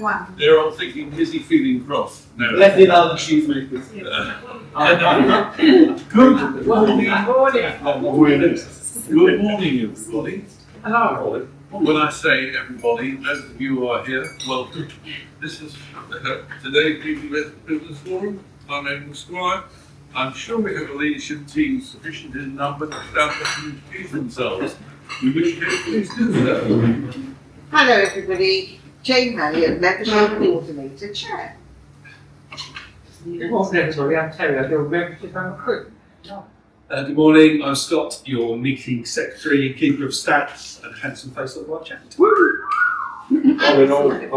Wow. They're all thinking, is he feeling cross? No. Let the other shoes makers. Good morning. Good morning, everybody. Hello. When I say everybody, those of you who are here, welcome. This is today's Business Forum. I'm Edward Squire. I'm sure we have a leadership team sufficient in number to stand up and introduce themselves. We wish you please do so. Hello everybody, Jane Marriott, Membership Coordinator Chair. Good morning, everybody. I'm Terry. I do a membership and recruitment. Good morning, I'm Scott, your meeting secretary, keeper of stats, and handsome face of the watch chat. I'm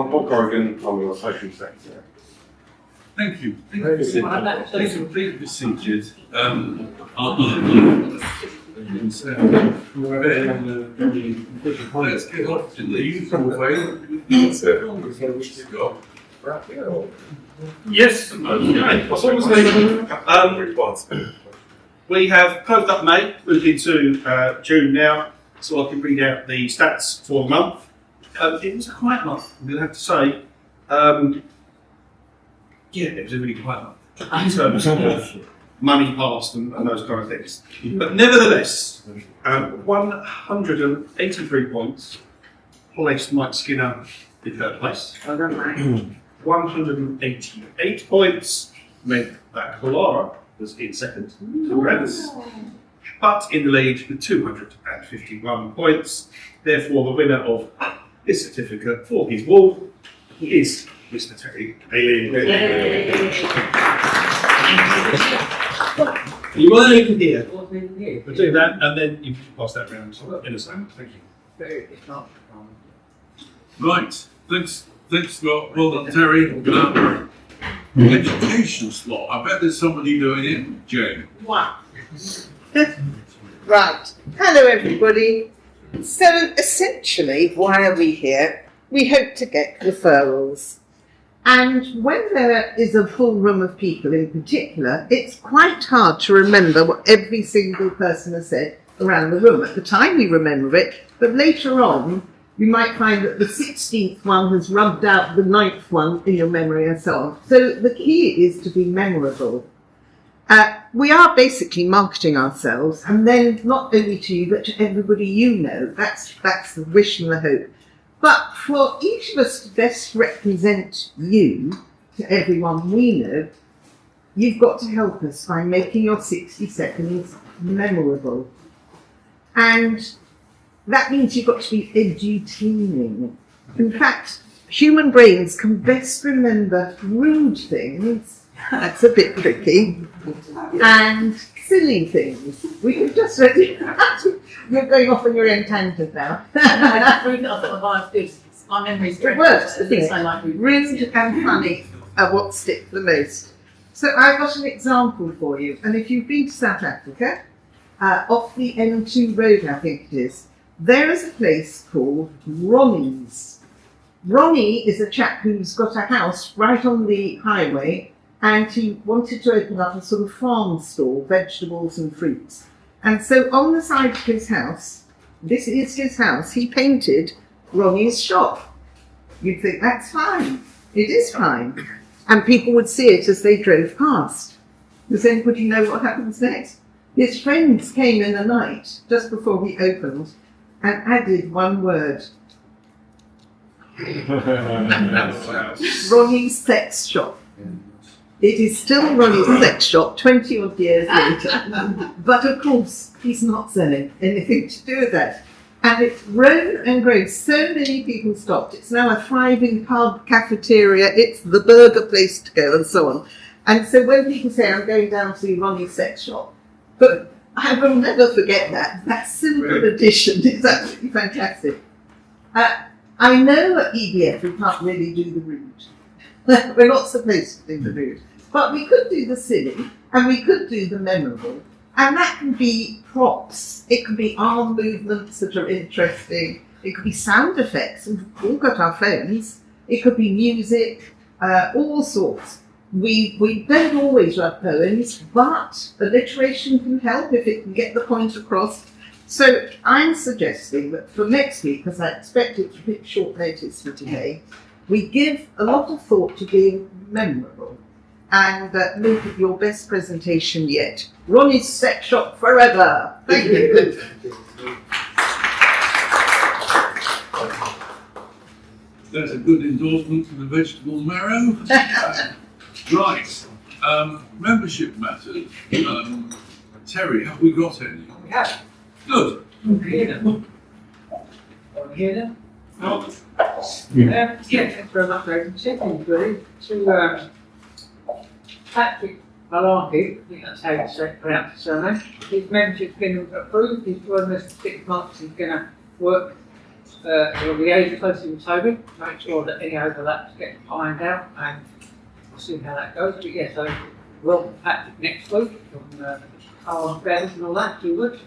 Bob Corrigan, I'm your social secretary. Thank you. Please be seated. Let's get off to the usual way. Yes, we have closed up May, moved into June now, so I can read out the stats for the month. It was a quiet month, I'm going to have to say. It was a really quiet month in terms of money passed and those kind of things. But nevertheless, 183 points placed Mike Skinner in third place. 188 points meant that Clara was in second. Congrats. But in the lead with 251 points. Therefore, the winner of this certificate for his wall is Mr. Terry Bailey. You weren't even here. We'll do that, and then you can pass that around in a second. Thank you. Right. Thanks, Scott. Well done, Terry. Education slot. I bet there's somebody doing it. Jane. Wow. Right. Hello everybody. So essentially, why are we here? We hope to get referrals. And when there is a full room of people in particular, it's quite hard to remember what every single person has said around the room. At the time we remember it, but later on you might find that the 16th one has rubbed out the 9th one in your memory and so on. So the key is to be memorable. We are basically marketing ourselves, and then not only to you, but to everybody you know. That's the wish and the hope. But for each of us to best represent you to everyone we know, you've got to help us by making your 60 seconds memorable. And that means you've got to be edutaining. In fact, human brains can best remember rude things, that's a bit tricky, and silly things. We can just you're going off on your own tangent now. My memory's It works, doesn't it? Rude and funny are what stick the most. So I've got an example for you, and if you've been to South Africa, off the M2 road, I think it is, there is a place called Ronnie's. Ronnie is a chap who's got a house right on the highway, and he wanted to open up a sort of farm stall, vegetables and fruits. And so on the side of his house, this is his house, he painted Ronnie's shop. You'd think that's fine. It is fine. And people would see it as they drove past. Does anybody know what happens next? His friends came in the night, just before he opened, and added one word. Ronnie's sex shop. It is still Ronnie's sex shop 20 odd years later. But of course, he's not selling anything to do with that. And it's grown and grown. So many people stopped. It's now a thriving pub, cafeteria. It's the burger place to go and so on. And so when people say, I'm going down to Ronnie's sex shop, but I will never forget that. That simple addition is absolutely fantastic. I know at EBF we can't really do the rude. We're not supposed to do the rude. But we could do the silly, and we could do the memorable. And that can be props, it can be arm movements that are interesting, it could be sound effects, we've all got our phones, it could be music, all sorts. We don't always love poems, but alliteration can help if it can get the point across. So I'm suggesting that for next week, because I expect it's a bit short notice for today, we give a lot of thought to being memorable and make it your best presentation yet. Ronnie's Sex Shop forever. Thank you. That's a good endorsement for the vegetable marrow. Right. Membership matters. Terry, have we got any? Yeah. Good. Here them. Here them. Yeah, thanks very much, David. Second, really, to Patrick Malarkey, I think that's how you pronounce the surname. His membership's been approved. He's joined us for 6 months. He's going to work, he'll liaise closely with Toby, make sure that any overlaps get ironed out, and we'll see how that goes. But yeah, so welcome Patrick next week on our bells and all that, if you would.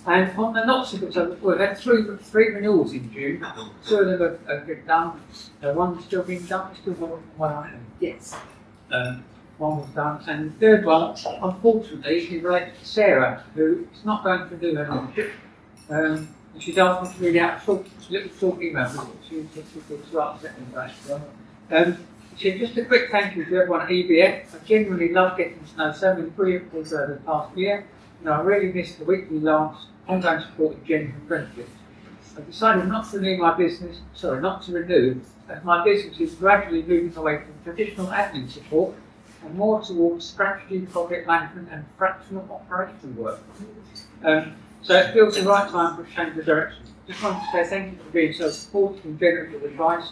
And on the not so good side, we've had three renewals in June. 2 of them have been done. One's still being done. Still one item. Yes. One was done, and the third one, unfortunately, is related to Sarah, who is not going to do her membership. And she's asked me to read out a little short email. She's rather upset about it. So just a quick thank you to everyone at EBF. I genuinely love getting to know so many brilliant people over the past year. And I really missed the weekly laughs, ongoing support and genuine friendships. I decided not to renew, as my business is gradually moving away from traditional admin support and more towards strategy, project management and fractional operational work. So it feels the right time for a change of direction. Just wanted to say thank you for being so supportive and generous with advice,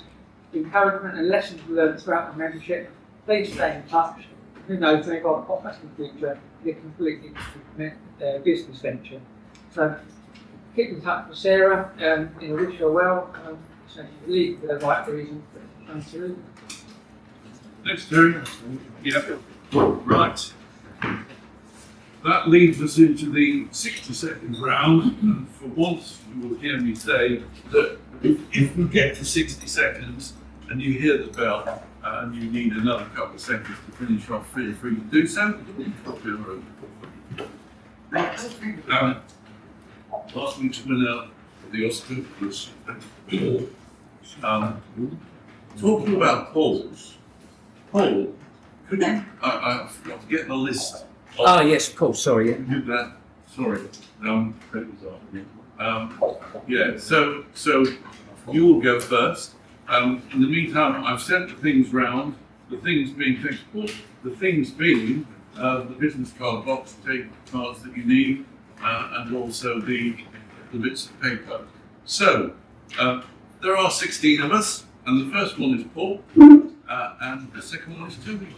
encouragement and lessons learned throughout the membership. Please stay in touch. Who knows, maybe I'll pop back in the future in a completely different business venture. So keep in touch with Sarah, I wish her well, so she's leaving for the right reason. Absolutely. Thanks, Terry. Yeah. Right. That leads us into the 60-second round, and for once you will hear me say that if we get to 60 seconds and you hear the bell and you need another couple of seconds to finish off, feel free to do so. Last week's winner of the Oscar was Paul. Talking about Pauls, Paul, could you, I forgot to get the list. Oh yes, of course, sorry. Yeah. Do that. Sorry. Yeah. So you will go first. In the meantime, I've sent the things round. The things being the business card box, take cards that you need, and also the bits of paper. So there are 16 of us, and the first one is Paul, and the second one is Toby.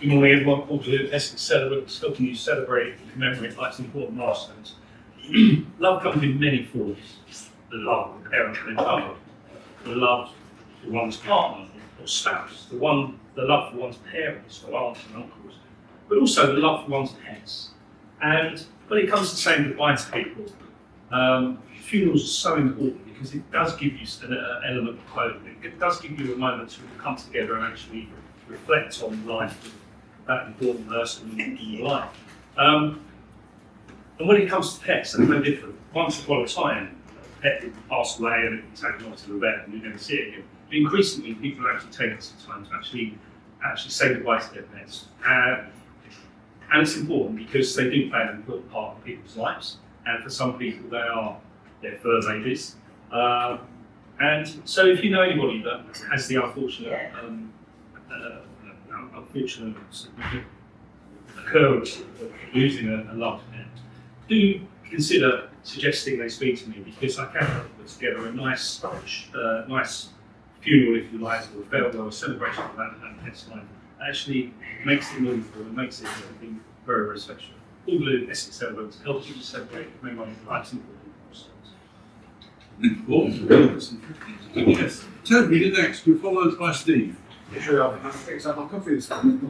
Good morning, everyone. Paul to Essex celebrants, helping you celebrate and commemorate life's important milestones. Love comes in many forms. The love of a parent and a child, the love for one's partner or spouse, the love for one's parents or aunts and uncles, but also the love for one's pets. And when it comes to saying goodbye to people, funerals are so important because it does give you an element of closure. It does give you a moment to come together and actually reflect on life. That important person in your life. And when it comes to pets, they're no different. Once upon a time, a pet would pass away and it would take off to the vet and you're going to see it again. But increasingly, people actually take some time to actually say goodbye to their pets. And it's important because they do play an important part in people's lives. And for some people, they are their fur babies. And so if you know anybody that has the unfortunate occurrence of losing a loved pet, do consider suggesting they speak to me because I can put together a nice funeral, if you like, or a farewell, a celebration of that pet's life. It actually makes it meaningful and makes it something very, very special. All blue Essex celebrants help you to celebrate the memory of life's important milestones. Yes. Toby, the next, we're followed by Steve. Sure, I'll fix up my coffee this morning.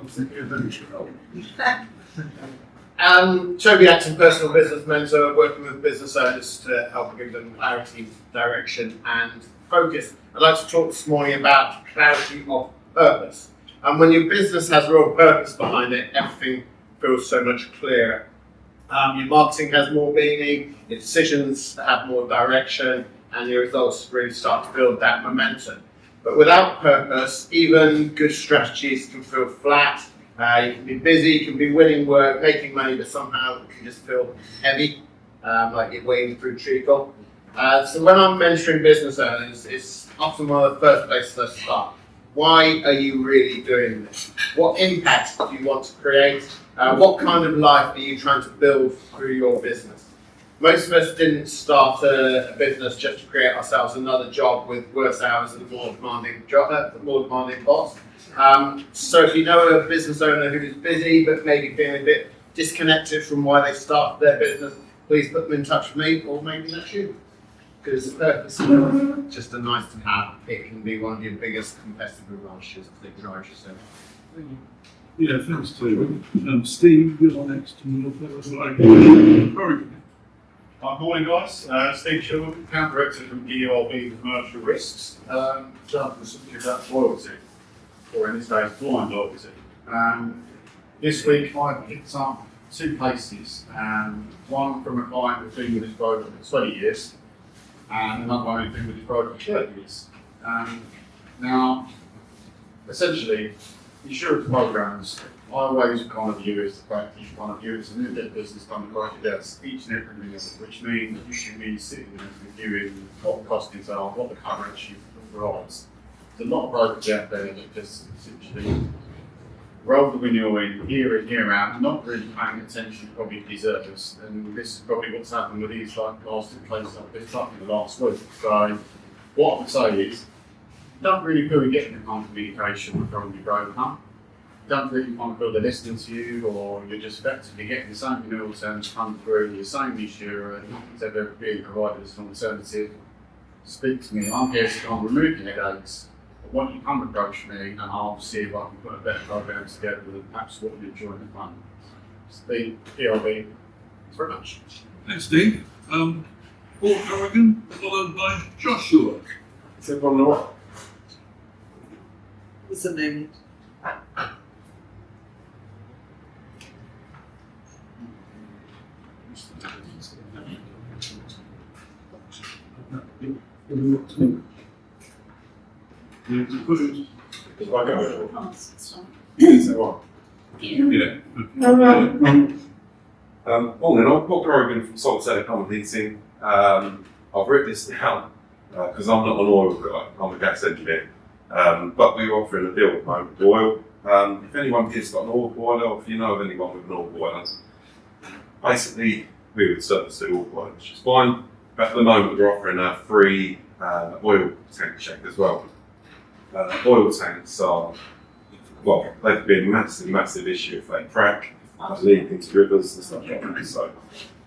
Toby Acton, personal business mentor, working with business owners to help give them clarity, direction, and focus. I'd like to talk this morning about clarity of purpose. And when your business has real purpose behind it, everything feels so much clearer. Your marketing has more meaning, your decisions have more direction, and your results really start to build that momentum. But without purpose, even good strategies can feel flat. You can be busy, you can be winning work, making money, but somehow it can just feel heavy, like you're wading through treacle. So when I'm mentoring business owners, it's often one of the first places I start. Why are you really doing this? What impact do you want to create? What kind of life are you trying to build through your business? Most of us didn't start a business just to create ourselves another job with worse hours and a more demanding boss. So if you know a business owner who is busy but maybe feeling a bit disconnected from why they started their business, please put them in touch with me, or maybe that's you. Because purpose is just a nice to have. It can be one of your biggest competitive advantages that drives yourself. Yeah, thanks, Steve. Steve, you're next to me. Very good. Morning guys, Steve Shilton, Account Director from ERB Commercial Risks. Starting to subject about loyalty, or in this case blind loyalty. This week I've picked up two cases, one from a client who's been with this program for 20 years, and another one who's been with this program for 30 years. Now, essentially, insurance programs, I always kind of view as the fact that you kind of view it as a new bit of business done across your desk each and every minute, which means you should be sitting there reviewing what the costings are, what the coverage you provides. There's a lot of brokers out there that just essentially roll the renewal in, year out, not really paying attention to probably deserves. And this is probably what's happened with these last two cases I've picked up in the last week. So what I would say is, you don't really feel you're getting the kind of communication from your broker. Don't really want to feel they're listening to you, or you're just effectively getting the same renewal terms come through, the same insurer, nothing's ever really provided as an alternative. Speak to me, I'm here to kind of remove your headaches. But why don't you come approach me and I'll see if I can put a better program together with perhaps what you're enjoying at the moment. Steve, ERB, thanks very much. Thanks, Steve. Paul Corrigan, followed by Joshua. Is everyone all right? What's the name? If I go, is that right? Yeah. Morning, I'm Paul Corrigan from Solitaire Common Heating. I've written this down because I'm not an oil guy, I'm a gas engineer. But we're offering a deal at the moment with oil. If anyone here's got an oil boiler, or if you know of anyone with an oil boiler, basically we would service the oil boiler, which is fine. But at the moment we're offering a free oil tank check as well. Oil tanks are, well, they could be a massive issue if they crack, leak into rivers and stuff like that. So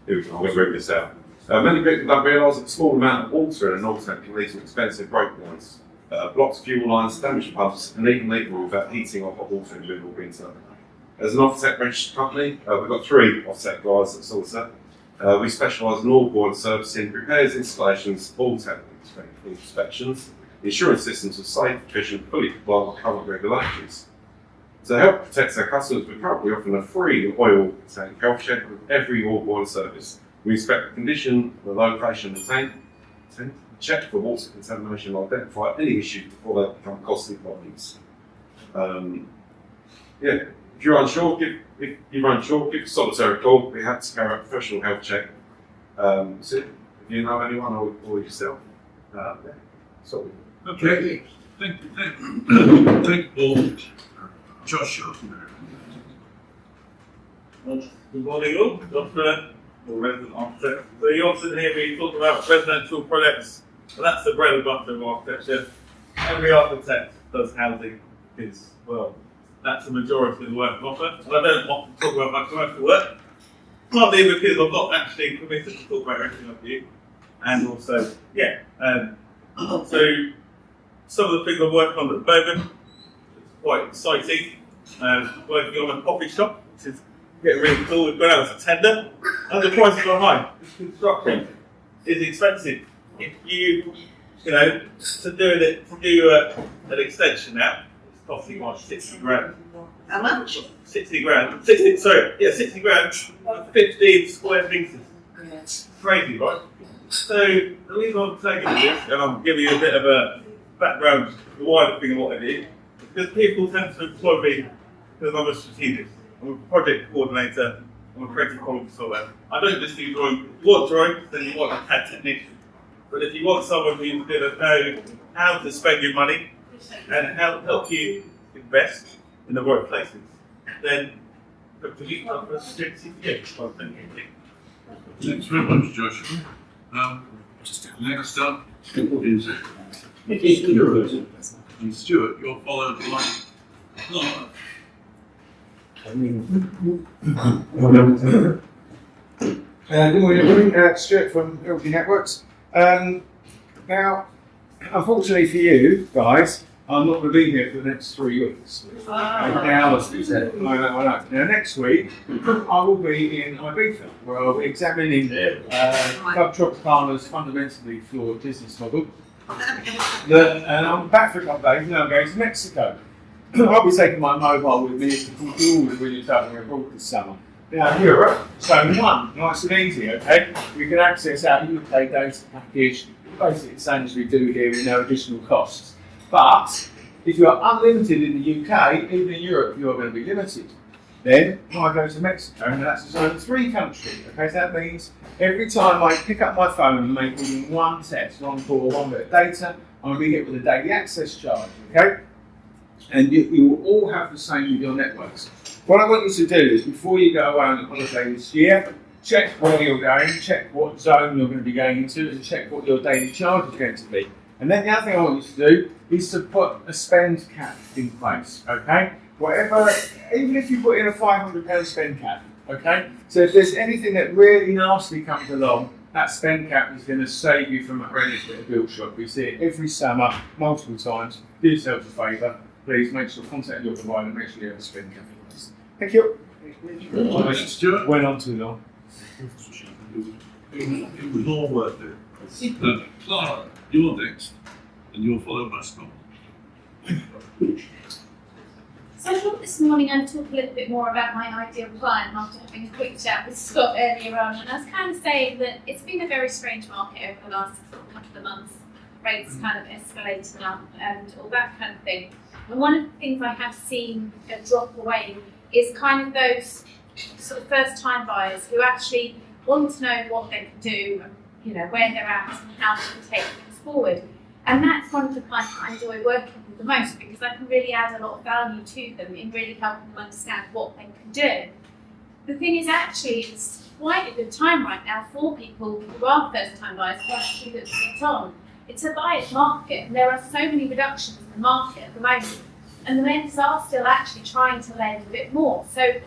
here we go, I'm going to read this out. Many people don't realise that a small amount of water in an oil tank can lead to expensive breakdowns. Blocks fuel lines, damage pumps, and even legal without heating or hot water in the middle of winter. As an Offset registered company, we've got 3 Offset guys at Solitaire. We specialise in all boiler servicing, repairs, installations, all technical inspections, ensuring systems are safe, efficient, fully compliant with current regulations. To help protect our customers, we're currently offering a free oil tank health check with every oil boiler service. We inspect the condition, the location of the tank, check for water contamination, and identify any issues before they become costly problems. If you're unsure, give Solitaire a call. We have to carry out a professional health check. So if you know anyone or yourself, sorry. Okay. Thank you. Thank you, Paul. Joshua. Good morning all, Dr. or resident architect. So you often hear me talk about residential projects, and that's the bread and butter of architecture. Every architect does housing as well. That's the majority of the work I offer. And I don't often talk about my commercial work, partly because I'm not actually permitted to talk about everything I do. And also, so some of the things I'm working on at the moment, quite exciting. Working on a coffee shop, which is getting really cool. We've gone out for tender, and the prices are high. Construction is expensive. If you know, to do an extension now, it's costing like 60 grand. How much? 60 grand. 60 grand for 15 square metres. Crazy, right? So the reason I'm taking this, and I'm giving you a bit of a background, the wider thing of what I do, is because people tend to employ me because I'm a strategist. I'm a project coordinator. I'm a creative problem solver. I don't just do drawing. If you want drawing, then you want a CAD technician. But if you want someone who's going to know how to spend your money and how to help you invest in the right places, then hopefully you come for a strict CPA. Thanks very much, Joshua. Next up is Stuart. And Stuart, you're followed by Laura. Good morning, everybody. Stuart from Ayettey Networks. Now, unfortunately for you guys, I'm not going to be here for the next 3 weeks. Now, Now, next week, I will be in Ibiza, where I'll be examining Club Tropicana's fundamentally flawed business model. And I'm back for a couple of days, now I'm going to Mexico. I'll be taking my mobile with me because we're always really travelling abroad this summer. Now, Europe, Zone 1, nice and easy, okay? We can access our UK data package, basically the same as we do here with no additional costs. But if you are unlimited in the UK, even in Europe, you are going to be limited. Then I go to Mexico, and that's a Zone 3 country. Okay, so that means every time I pick up my phone and make even one text, one call, one bit of data, I'm going to be hit with a daily access charge. Okay, and you will all have the same with your networks. What I want you to do is, before you go away on holiday this year, check where you're going, check what zone you're going to be going into, and check what your daily charge is going to be. And then the other thing I want you to do is to put a spend cap in place, okay? Whatever, even if you put in a £500 spend cap, okay? So if there's anything that really nasty comes along, that spend cap is going to save you from a horrendous bit of bill shock. We see it every summer, multiple times. Do yourselves a favour. Please make sure contact your provider, make sure you have a spend cap in place. Thank you. Thanks, Stuart. Went on too long. It was all worth it. Clara, you're next, and you're followed by Scott. So I thought this morning I'd talk a little bit more about my ideal client after having a quick chat with Scott earlier on, and I was kind of saying that it's been a very strange market over the last couple of months. Rates kind of escalating up and all that kind of thing. And one of the things I have seen drop away is kind of those sort of first-time buyers who actually want to know what they can do, and, you know, where they're at and how to take things forward. And that's one of the clients that I enjoy working with the most, because I can really add a lot of value to them in really helping them understand what they can do. The thing is, actually, it's quite a good time right now for people who are first-time buyers who actually look to get on. It's a buyer's market, and there are so many reductions in the market at the moment, and the lenders are still actually trying to lend a bit more. So,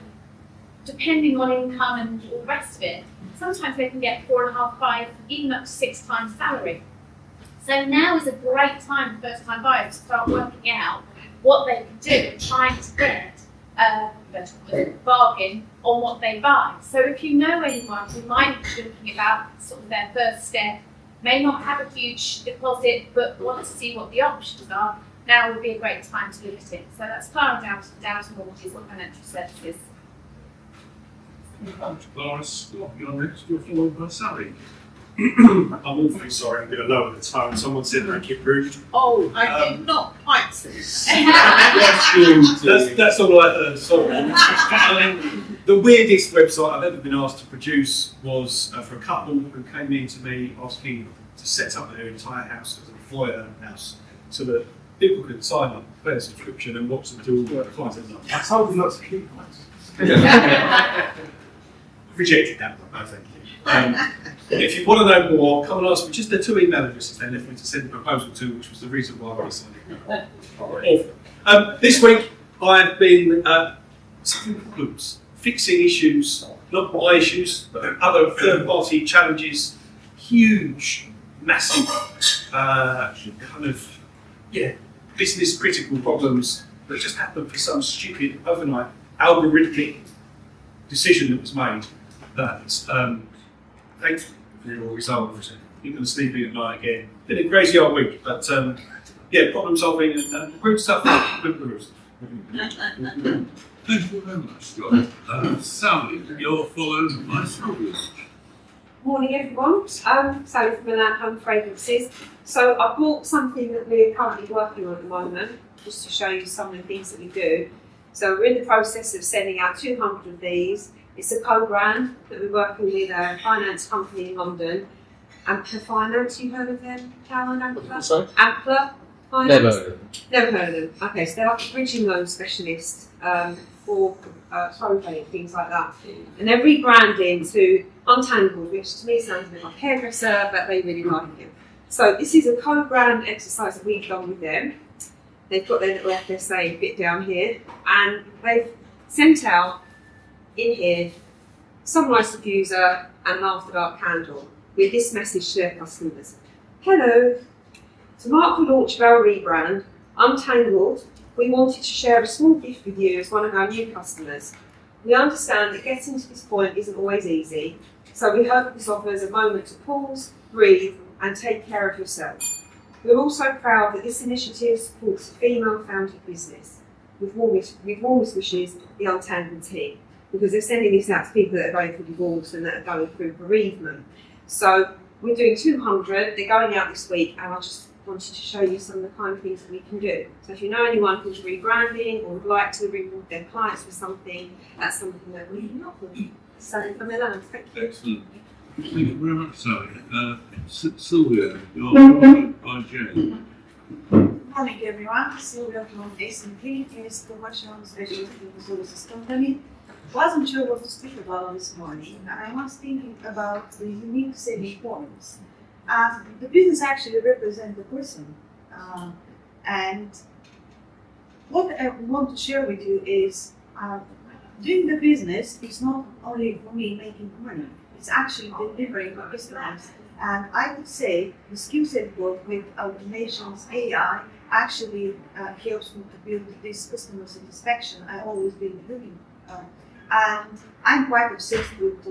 depending on income and all the rest of it, sometimes they can get 4.5, 5, even up to 6 times salary. So now is a great time for first-time buyers to start working out what they can do and trying to get a bargain on what they buy. So if you know anyone who might be thinking about sort of their first step, may not have a huge deposit but want to see what the options are, now would be a great time to look at it. So that's Clara down to Mortgages and Financial Services. Clara, Scott, you're next. You're followed by Sally. I'm awfully sorry, I'm going to lower the tone. Someone said make it rude. Oh, I did not quite say that. That's all I heard, sorry. I mean, the weirdest website I've ever been asked to produce was for a couple who came in to me asking to set up their entire house as an employer house so that people could sign up, pay a subscription and watch them do all the clients. I told them not to keep clients. Rejected that one, no thank you. If you want to know more, come and ask me. Just the 2 email addresses they left me to send a proposal to, which was the reason why I decided. This week I've been solving problems, fixing issues, not my issues, but other third-party challenges, huge, massive, business-critical problems that just happened for some stupid overnight algorithmic decision that was made that thankfully for your result, you're going to sleep in at night again. Been a crazy old week, but yeah, problem solving and group stuff. Thank you very much, Scott. Sally, you're followed by Sylvia. Morning everyone, Sally from Milan Home Fragrances. So I brought something that we're currently working on at the moment, just to show you some of the things that we do. So we're in the process of sending out 200 of these. It's a co-brand that we're working with a finance company in London. Ampler Finance, you heard of them, Caroline Ampler? Sorry? Ampler Finance? Never heard of them. Never heard of them. Okay, so they're like a bridging loan specialist for probate, things like that. And they're rebranding to Untangled, which to me sounds a bit like hairdresser, but they really like it. So this is a co-brand exercise that we've done with them. They've got their little FSA bit down here, and they've sent out in here Sunrise Diffuser and After Dark Candle with this message to their customers. Hello, to mark the launch of our rebrand, Untangled, we wanted to share a small gift with you as one of our new customers. We understand that getting to this point isn't always easy, so we hope this offers a moment to pause, breathe, and take care of yourself. We're also proud that this initiative supports a female-founded business. With warmest wishes, the Untangled team, because they're sending this out to people that are going through divorce and that are going through bereavement. So we're doing 200, they're going out this week, and I just wanted to show you some of the kind of things that we can do. So if you know anyone who's rebranding or would like to reward their clients with something, that's something that we can offer. So from Milan, thank you. Excellent. Thank you very much, Sally. Sylvia, you're followed by Jane. Morning everyone, Sylvia from S&P is commercial specialist services company. Wasn't sure what to speak about this morning. I was thinking about the unique selling points. The business actually represents the person. And what I want to share with you is doing the business is not only for me making money, it's actually delivering to customers. And I would say the skill set work with automations, AI, actually helps me to build this customer satisfaction I've always been looking at. And I'm quite obsessed with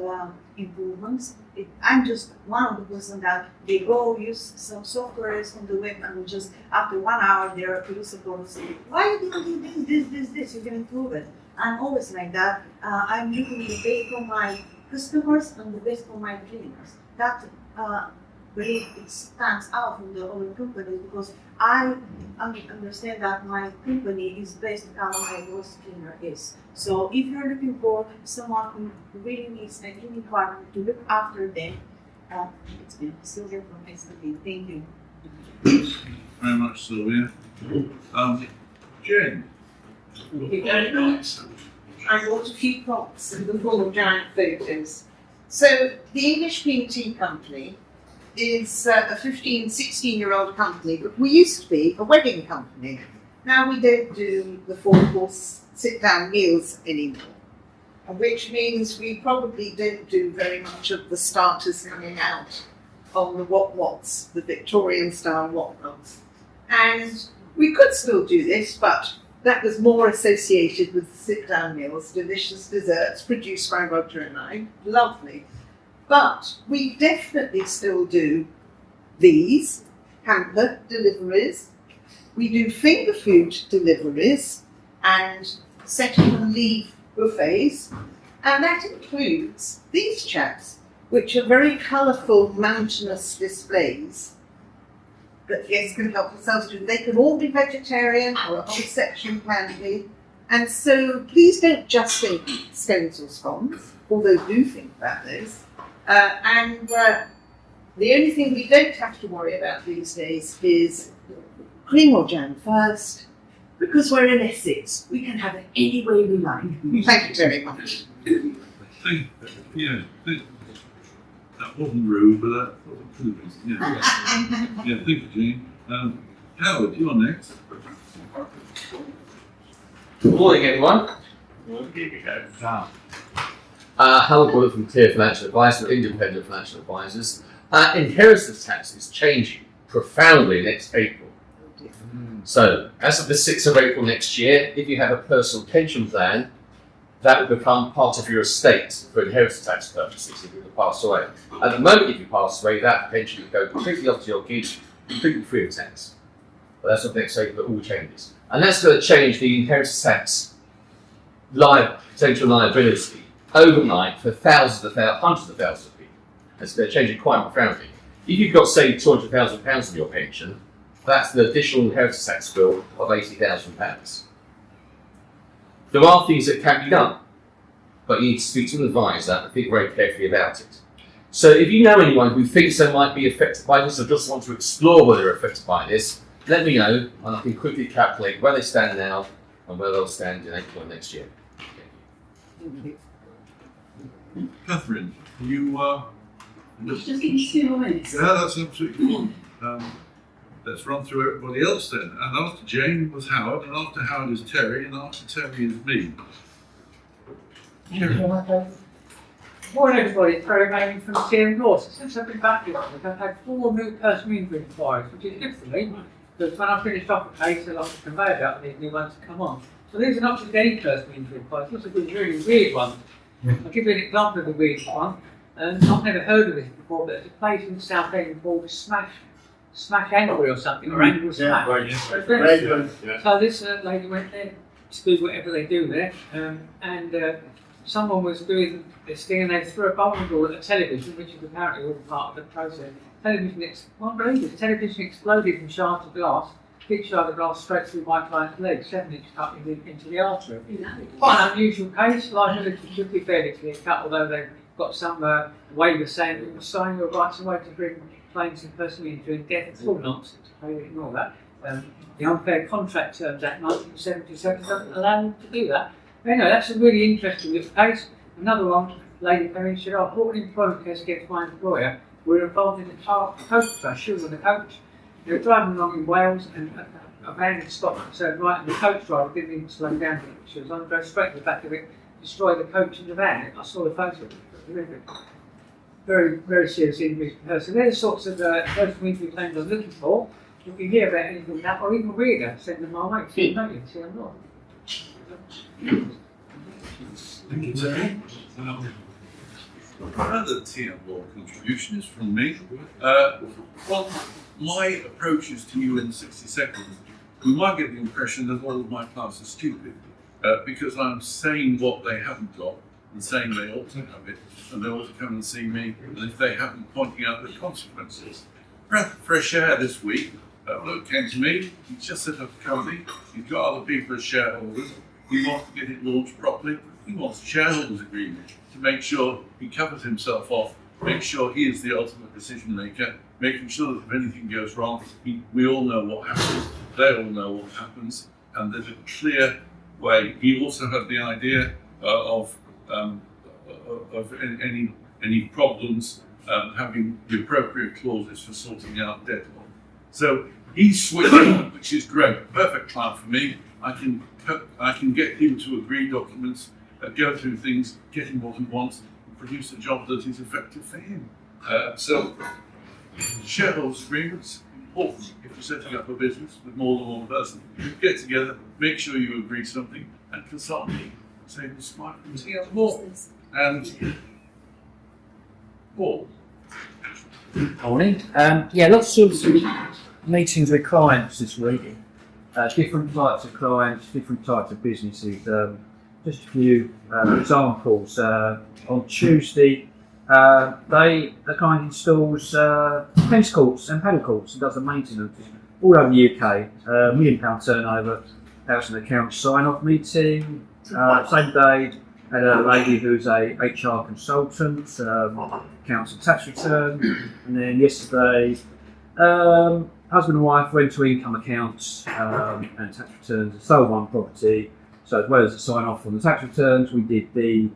improvements. I'm just one of the person that they go use some softwares on the web and just after 1 hour they're usable and say, why you didn't do this, you can improve it. I'm always like that. I'm looking the best for my customers and the best for my cleaners. That believe it stands out from the other companies because I understand that my company is based on how my worst cleaner is. So if you're looking for someone who really needs a cleaning partner to look after them, it's been Sylvia from S&P. Thank you. Very much, Sylvia. Jane. I bought a few props in the form of giant photos. So the English P&T company is a 15, 16-year-old company, but we used to be a wedding company. Now we don't do the 4-course sit-down meals anymore, which means we probably don't do very much of the starters coming out on the what-whats, the Victorian-style what-nots. And we could still do this, but that was more associated with sit-down meals, delicious desserts produced by Roger and I. Lovely. But we definitely still do these hamper deliveries. We do finger food deliveries and set up and leave buffets. And that includes these chaps, which are very colourful mountainous displays that guests can help themselves do. They can all be vegetarian or a whole section can be. And so please don't just think scones or scones, although do think about those. The only thing we don't have to worry about these days is cream or jam first, because we're in Essex. We can have it any way we like. Thank you very much. That wasn't rude, but that was improving. Yeah. Thank you, Jean. Howard, you're next. Good morning, everyone. Howard Bullock from Clear Financial Advice, with independent financial advisors. Inheritance tax is changing profoundly next April. So, as of the 6th of April next year, if you have a personal pension plan, that will become part of your estate for inheritance tax purposes if you pass away. At the moment, if you pass away, that pension will go completely off to your kids, completely free of tax. But that's not necessarily that all changes. And that's going to change the inheritance tax potential liability overnight for hundreds of thousands of people. It's going to change it quite profoundly. If you've got, say, £200,000 in your pension, that's the additional inheritance tax bill of £80,000. There are things that can be done, but you need to speak to an advisor and think very carefully about it. So if you know anyone who thinks they might be affected by this or just want to explore whether they're affected by this, let me know and I can quickly calculate where they stand now and where they'll stand in April next year. Catherine, you Just give me 2 more minutes. yeah, that's absolutely fine. Let's run through everybody else then. And after Jane was Howard, and after Howard is Terry, and after Terry is me. Morning everybody, it's Terry Manning from TM Law. So since I've been back here, I've had 4 new personal injury inquiries, which is good for me, because when I finished off the case, I like to convey that and these new ones to come on. So these are not just any personal injury inquiries, these are really weird ones. I'll give you an example of the weirdest one. I've never heard of this before, but there's a place in South End called Smash Angry or something, or Angry Smash. So this lady went there to do whatever they do there, and someone was doing this thing and they threw a bowling ball at a television, which is apparently all part of the process. Television exploded in shards of glass, big shard of glass straight through my client's leg, 7-inch cut into the artery. Quite an unusual case, liability should be fairly clear cut, although they've got some waiver saying it was signing your rights away to bring claims in personal injury and death. It's all nonsense, I ignore that. The Unfair Contract Terms Act 1977 doesn't allow them to do that. Anyway, that's a really interesting little case. Another one, lady came in, said, I brought an employment case against my employer. We're involved in the coach crash. She was on the coach. They were driving along in Wales and a van had stopped and turned right, and the coach driver didn't even slow down. She was on, drove straight to the back of it, destroyed the coach and the van. I saw the photo. Very, very serious injuries to her. So they're the sorts of personal injury claims I'm looking for. If you hear about anything like that, or even weirder, send them my way. See, don't you? See, I'm not. Thank you, Terry. Another TM Law contribution is from me. Well, my approaches to you in 60 seconds, we might get the impression that all of my class is stupid because I'm saying what they haven't got and saying they ought to have it and they ought to come and see me, and if they haven't, pointing out the consequences. Breath of fresh air this week. A bloke came to me, he just set up a company, he's got other people as shareholders, he wants to get it launched properly, he wants a shareholders agreement to make sure he covers himself off, make sure he is the ultimate decision maker, making sure that if anything goes wrong, we all know what happens, they all know what happens, and there's a clear way. He also had the idea of any problems having the appropriate clauses for sorting out debt. So he's switched on, which is great. Perfect client for me. I can get him to agree documents, go through things, get him what he wants, and produce a job that is effective for him. So shareholders agreements, important if you're setting up a business with more than one person. Get together, make sure you agree something, and consult me. Save the smart and more. And Paul. Morning. Lots of meetings with clients this week. Different types of clients, different types of businesses. Just a few examples. On Tuesday, the client installs tennis courts and paddle courts and does the maintenance all over the UK. £1 million turnover. House and accounts sign-off meeting. Same day, had a lady who's a HR consultant, accounts and tax return, and then yesterday, husband and wife went to income accounts and tax returns and sold one property. So as well as the sign off on the tax returns, we did the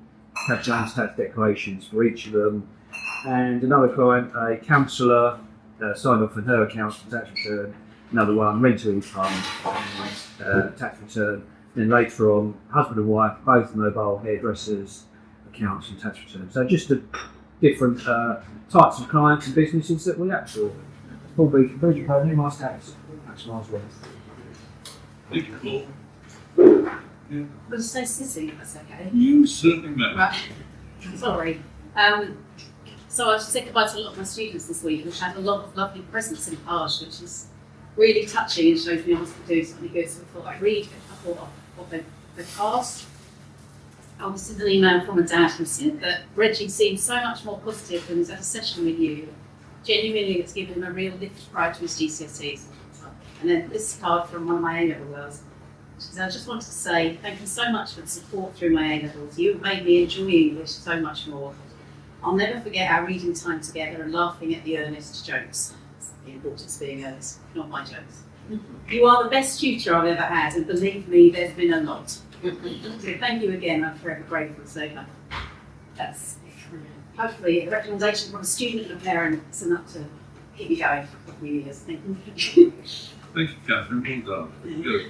tax declarations for each of them. And another client, a counsellor, signed off on her accounts and tax return. Another one, rental income, tax return. Then later on, husband and wife, both mobile hairdressers, accounts and tax returns. So just the different types of clients and businesses that we act for. Paul B. from Bridget Pony, Nice Tax. That's nice one. Thank you, Paul. Yeah, But stay sitting, if that's okay. you certainly may. Right. Sorry. So I've said goodbye to a lot of my students this week, which had a lot of lovely presents in Page, which is really touching and shows me I was doing something good. So I thought I'd read a couple of what they've passed. I was sent an email from a dad who said that Reggie seemed so much more positive when he was at a session with you. Genuinely, it's given him a real lift prior to his GCSEs. And then this card from one of my A-level girls. She said, I just wanted to say thank you so much for the support through my A-levels. You have made me enjoy English so much more. I'll never forget our reading time together and laughing at the earnest jokes. The importance of being earnest, not my jokes. You are the best tutor I've ever had, and believe me, there's been a lot. So thank you again, I'm forever grateful. So that's hopefully a recommendation from a student and a parent is enough to keep you going for a few years. Thank you. Thank you, Catherine. Well done. Good.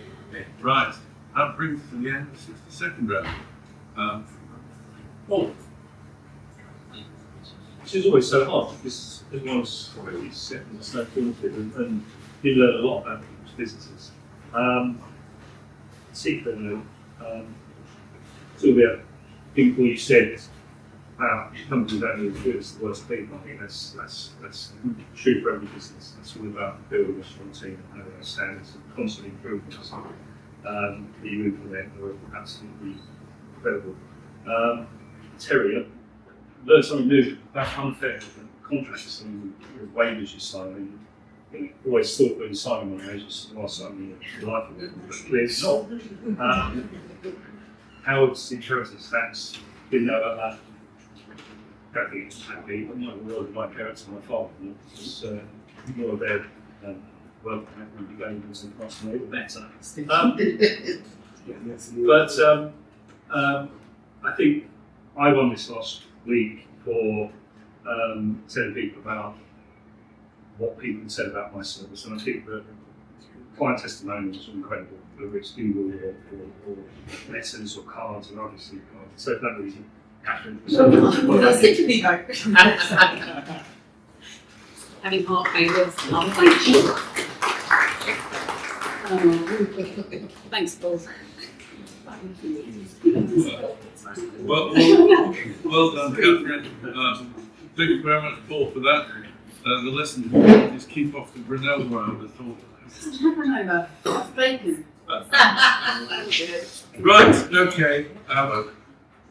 Right. That brings us to the end of the 62nd round. Paul. This is always so hard because everyone's already set in the same field and you learn a lot about people's businesses. Secretly, it's all about people you said companies don't need to do it's the worst people. I think that's true for every business. That's all about building a strong team and having those standards and constantly improving that you move from there are absolutely incredible. Terrier, learn something new. That's unfair contracts and waivers you sign. You always thought when signing one of those, just last time your life of it, but clearly not. Howard's inheritance tax, didn't know about that. Don't think it's happy. I'm not in the world with my parents and my father. It's more of their wealth and the gains and costs and better. But I think I won this last week for telling people about what people had said about my service, and I think that client testimonials are incredible, whether it's Google or letters or cards or obviously cards. So for that reason, Catherine. That's it to me though. Having heart failures. Thanks, Paul. Well done, Catherine. Thank you very much, Paul, for that. The lesson is keep off the Brunel round, I thought. That's bacon. Right, okay.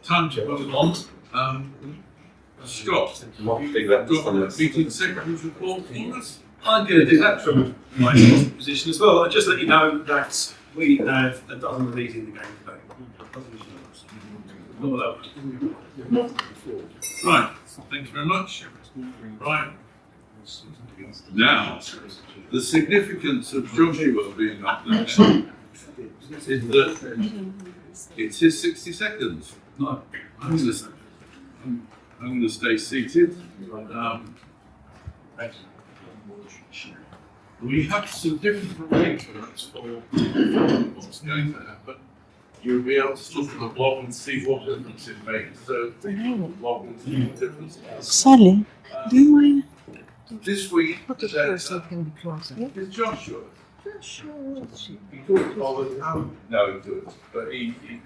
Time to move on. Scott, you've got a meeting secretary's report for us? I'm going to do that from my position as well. I'll just let you know that we have a dozen of these in the game today. Right, thank you very much. Right. Now, the significance of Joshua being up there is that it's his 60 seconds. No, I'm going to stay seated. We have some different arrangements for what's going to happen. You'll be able to look at the blog and see what difference it makes. So, blog and see what difference it makes. Sally, do you mind? This week, Put it closer, it can be closer. is Joshua. Sure. He talked all the time. No, he didn't. But he in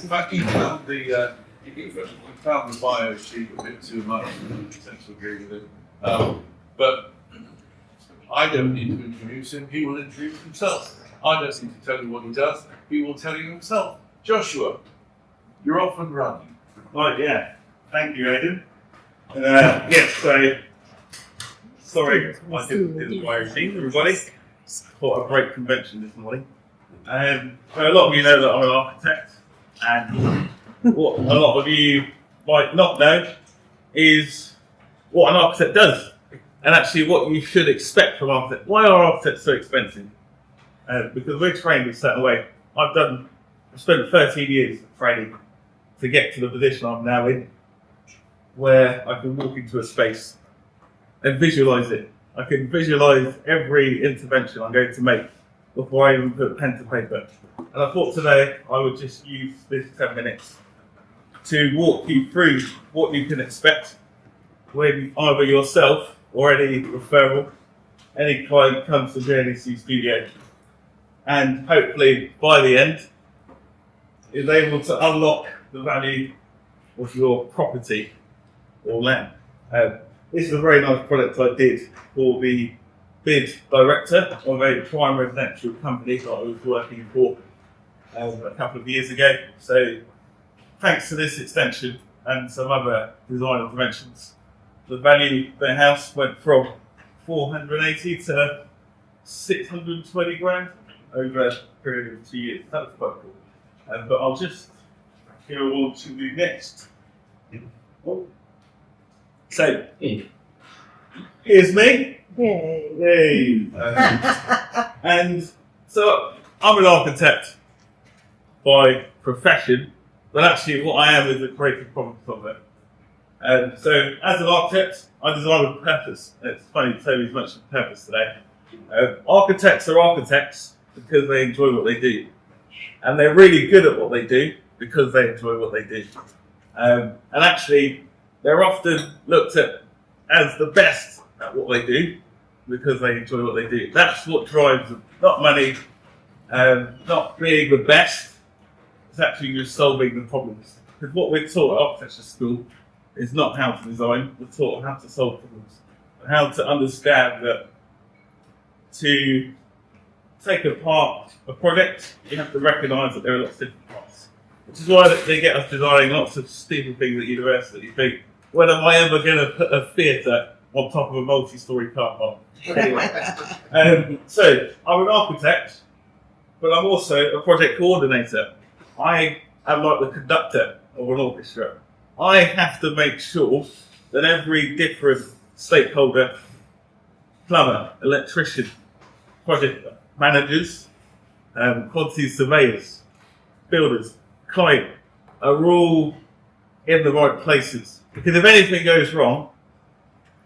fact, he found the bio sheet a bit too much. Sense of agree with it. But I don't need to introduce him. He will introduce himself. I don't need to tell you what he does. He will tell you himself. Joshua, you're off and running. Right, yeah. Thank you, Aidan. Yes, so sorry, I didn't my routine, everybody. Quite a great convention this morning. So a lot of you know that I'm an architect, and what a lot of you might not know is what an architect does, and actually what you should expect from architects. Why are architects so expensive? Because we're trained in a certain way. I've spent 13 years training to get to the position I'm now in, where I can walk into a space and visualise it. I can visualise every intervention I'm going to make before I even put pen to paper. And I thought today I would just use this 10 minutes to walk you through what you can expect when either yourself or any referral, any client comes to JADC Studio and hopefully by the end is able to unlock the value of your property or land. This is a very nice product I did for the bid director of a prime residential company that I was working for a couple of years ago. So thanks to this extension and some other design interventions, the value of the house went from 480 to 620 grand over a period of 2 years. That was quite cool. But I'll just go on to the next. So here's me. Yay. And so I'm an architect by profession, but actually what I am is a creative problem solver. So as an architect, I design with purpose. It's funny Toby's mentioned purpose today. Architects are architects because they enjoy what they do. And they're really good at what they do because they enjoy what they do. And actually, they're often looked at as the best at what they do because they enjoy what they do. That's what drives them. Not money, not being the best. It's actually just solving the problems. Because what we're taught at architecture school is not how to design. We're taught how to solve problems. How to understand that to take apart a project, you have to recognise that there are lots of different parts. Which is why they get us designing lots of stupid things at university. You think, when am I ever going to put a theatre on top of a multi-storey car park? Anyway, so I'm an architect, but I'm also a project coordinator. I am like the conductor of an orchestra. I have to make sure that every different stakeholder, plumber, electrician, project managers, quantity surveyors, builders, client, are all in the right places. Because if anything goes wrong,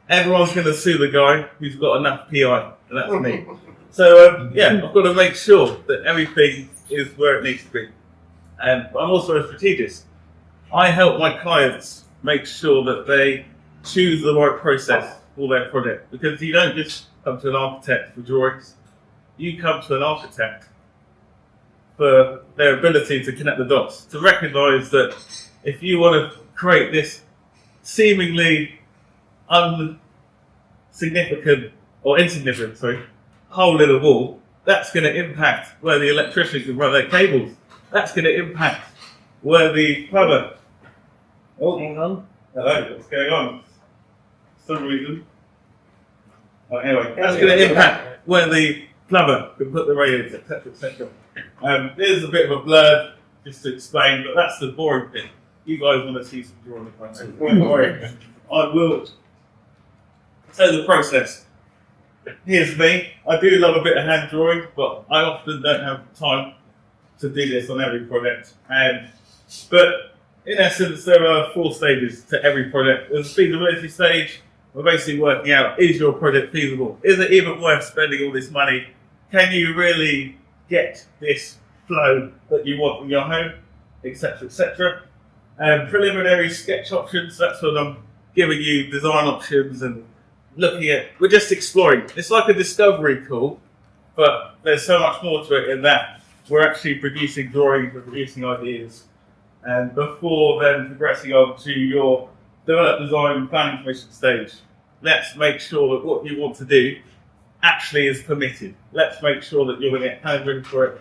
everyone's going to sue the guy who's got enough PI, and that's me. So yeah, I've got to make sure that everything is where it needs to be. But I'm also a strategist. I help my clients make sure that they choose the right process for their project. Because you don't just come to an architect for drawings, you come to an architect for their ability to connect the dots, to recognise that if you want to create this seemingly insignificant hole in a wall, that's going to impact where the electrician can run their cables. That's going to impact where the plumber. Oh, hang on. Hello, what's going on? For some reason. Oh, anyway, that's going to impact where the plumber can put the radiators, etc., etc. Here's a bit of a blurb just to explain, but that's the boring bit. You guys want to see some drawing of I will. So the process. Here's me. I do love a bit of hand drawing, but I often don't have time to do this on every project. But in essence, there are 4 stages to every project. There's a feasibility stage. We're basically working out, is your project feasible? Is it even worth spending all this money? Can you really get this flow that you want in your home? Etc., etc. Preliminary sketch options, that's when I'm giving you design options and looking at, we're just exploring. It's like a discovery call, but there's so much more to it in that. We're actually producing drawings, we're producing ideas, and before then progressing on to your develop design planning permission stage, let's make sure that what you want to do actually is permitted. Let's make sure that you're going to get handling for it.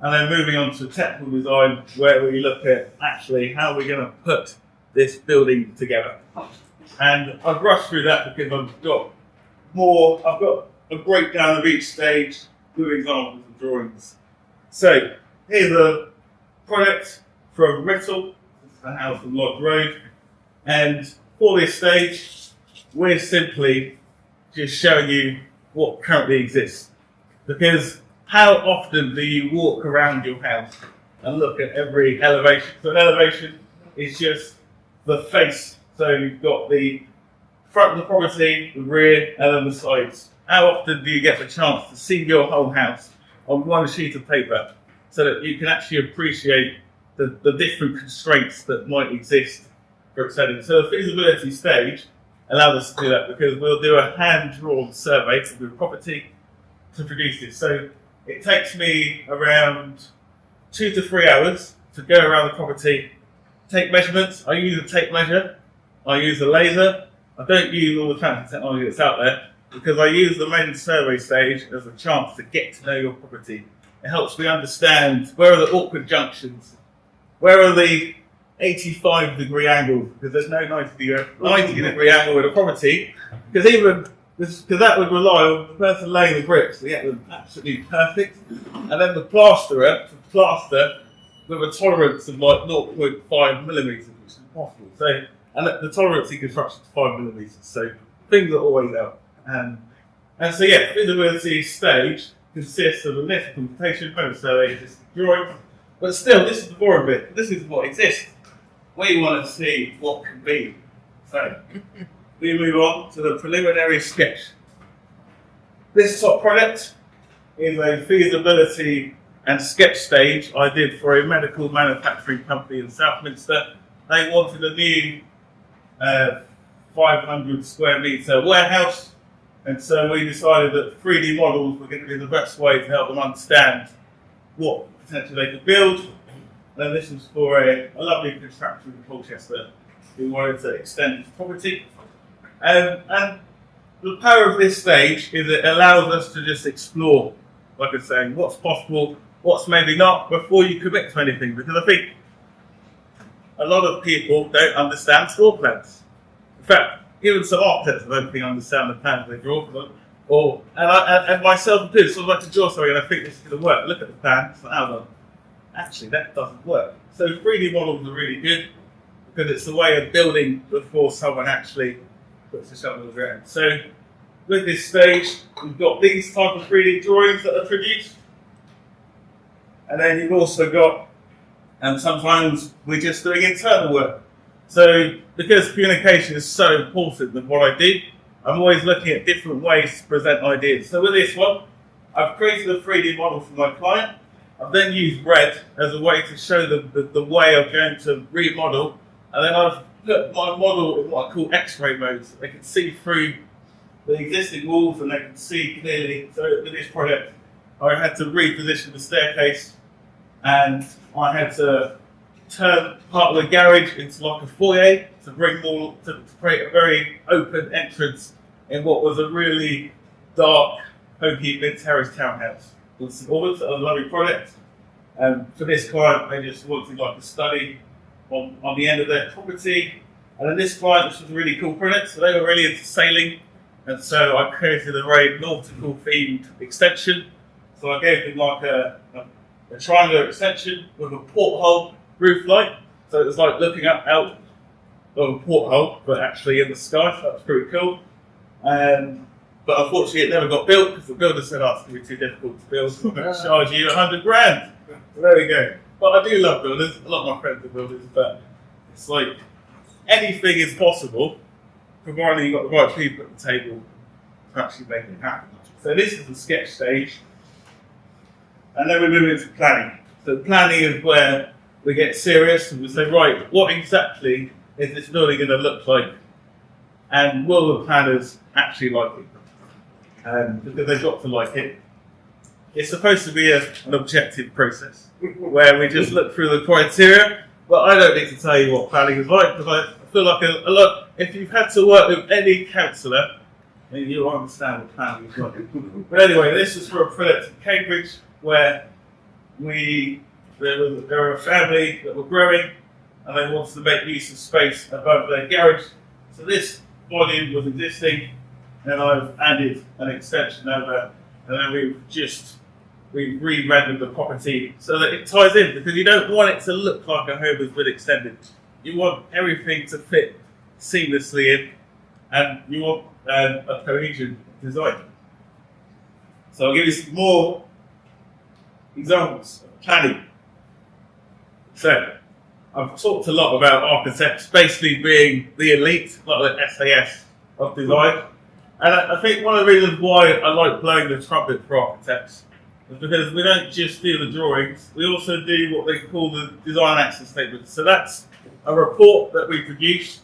And then moving on to technical design, where we look at actually how we're going to put this building together. And I've rushed through that because I've got a breakdown of each stage with examples of drawings. So here's a project from Brentwood, the house on Lodge Road. And for this stage, we're simply just showing you what currently exists. Because how often do you walk around your house and look at every elevation? So an elevation is just the face. So you've got the front of the property, the rear, and then the sides. How often do you get the chance to see your whole house on one sheet of paper so that you can actually appreciate the different constraints that might exist for extending? So the feasibility stage allows us to do that because we'll do a hand-drawn survey of the property to produce this. So It takes me around 2 to 3 hours to go around the property, take measurements. I use a tape measure, I use a laser. I don't use all the fancy technology that's out there because I use the main survey stage as a chance to get to know your property. It helps me understand where are the awkward junctions, where are the 85-degree angles, because there's no 90-degree angle with a property, because that would rely on the person laying the bricks to get them absolutely perfect, and then the plasterer to plaster with a tolerance of like 0.5 millimetres, which is impossible. So, and the tolerance in construction is 5 millimetres, so things are always out. And so yeah, feasibility stage consists of a list, completion, panel survey, drawing, but still, this is the boring bit. This is what exists. We want to see what can be. So, we move on to the preliminary sketch. This top product is a feasibility and sketch stage I did for a medical manufacturing company in Southminster. They wanted a new 500 square metre warehouse, and so we decided that 3D models were going to be the best way to help them understand what potentially they could build. And this was for a lovely contractor in Colchester who wanted to extend his property. And the power of this stage is it allows us to just explore, like I was saying, what's possible, what's maybe not, before you commit to anything. Because I think a lot of people don't understand floor plans. In fact, even some architects I don't think understand the plans they draw for them. And myself included, so I like to draw something and I think this is going to work. Look at the plan, it's like, actually that doesn't work. So 3D models are really good because it's a way of building before someone actually puts a shovel in the ground. So with this stage, we've got these type of 3D drawings that are produced. And then you've also got, and sometimes we're just doing internal work. So because communication is so important in what I do, I'm always looking at different ways to present ideas. So with this one, I've created a 3D model for my client. I've then used red as a way to show them the way I'm going to remodel. And then I've put my model in what I call X-ray mode, so they can see through the existing walls and they can see clearly. So with this project, I had to reposition the staircase and I had to turn part of the garage into like a foyer to bring more, to create a very open entrance in what was a really dark, hokey mid-terrace townhouse. With St Albans, a lovely project. For this client, they just wanted like a study on the end of their property. And then this client, this was a really cool project, so they were really into sailing. And so I created a very nautical themed extension. So I gave them like a triangular extension with a porthole roof light. So it was like looking up out of a porthole, but actually in the sky, so that was pretty cool. But unfortunately, it never got built because the builder said, "Oh, it's going to be too difficult to build. I'm going to charge you 100 grand." So there we go. But I do love builders. A lot of my friends are builders, but it's like anything is possible, provided you've got the right people at the table to actually make it happen. So this is the sketch stage, and then we move into planning. So planning is where we get serious and we say, right, what exactly is this building going to look like, and will the planners actually like it? Because they've got to like it. It's supposed to be an objective process where we just look through the criteria, but I don't need to tell you what planning is like because I feel like a lot. If you've had to work with any councillor, then you'll understand what planning is like. But anyway, this is for a project in Cambridge where there were a family that were growing and they wanted to make use of space above their garage. So this volume was existing. And I've added an extension over, and then we've re-rendered the property so that it ties in, because you don't want it to look like a home has been extended. You want everything to fit seamlessly in, and you want a cohesion design. So I'll give you some more examples of planning. So I've talked a lot about architects basically being the elite, like the SAS of design. And I think one of the reasons why I like blowing the trumpet for architects is because we don't just do the drawings, we also do what they call the design action statement. So that's a report that we produce,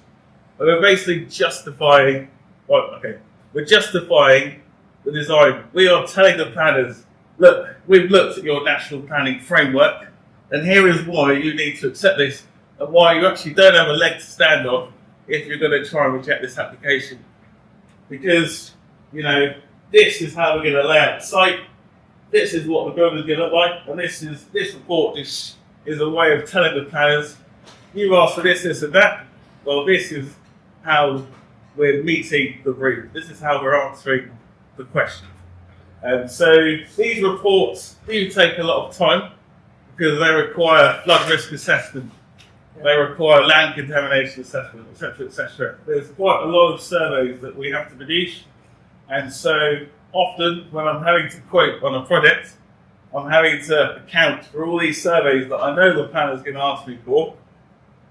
where we're basically justifying, we're justifying the design. We are telling the planners look, we've looked at your national planning framework, and here is why you need to accept this, and why you actually don't have a leg to stand on if you're going to try and reject this application. Because, you know, this is how we're going to lay out the site, this is what the building's going to look like, and this report is a way of telling the planners, you asked for this, this and that, well, this is how we're meeting the brief. This is how we're answering the question. And so these reports do take a lot of time because they require flood risk assessment, they require land contamination assessment, etc., etc. There's quite a lot of surveys that we have to produce, and so often when I'm having to quote on a project, I'm having to account for all these surveys that I know the planner's going to ask me for,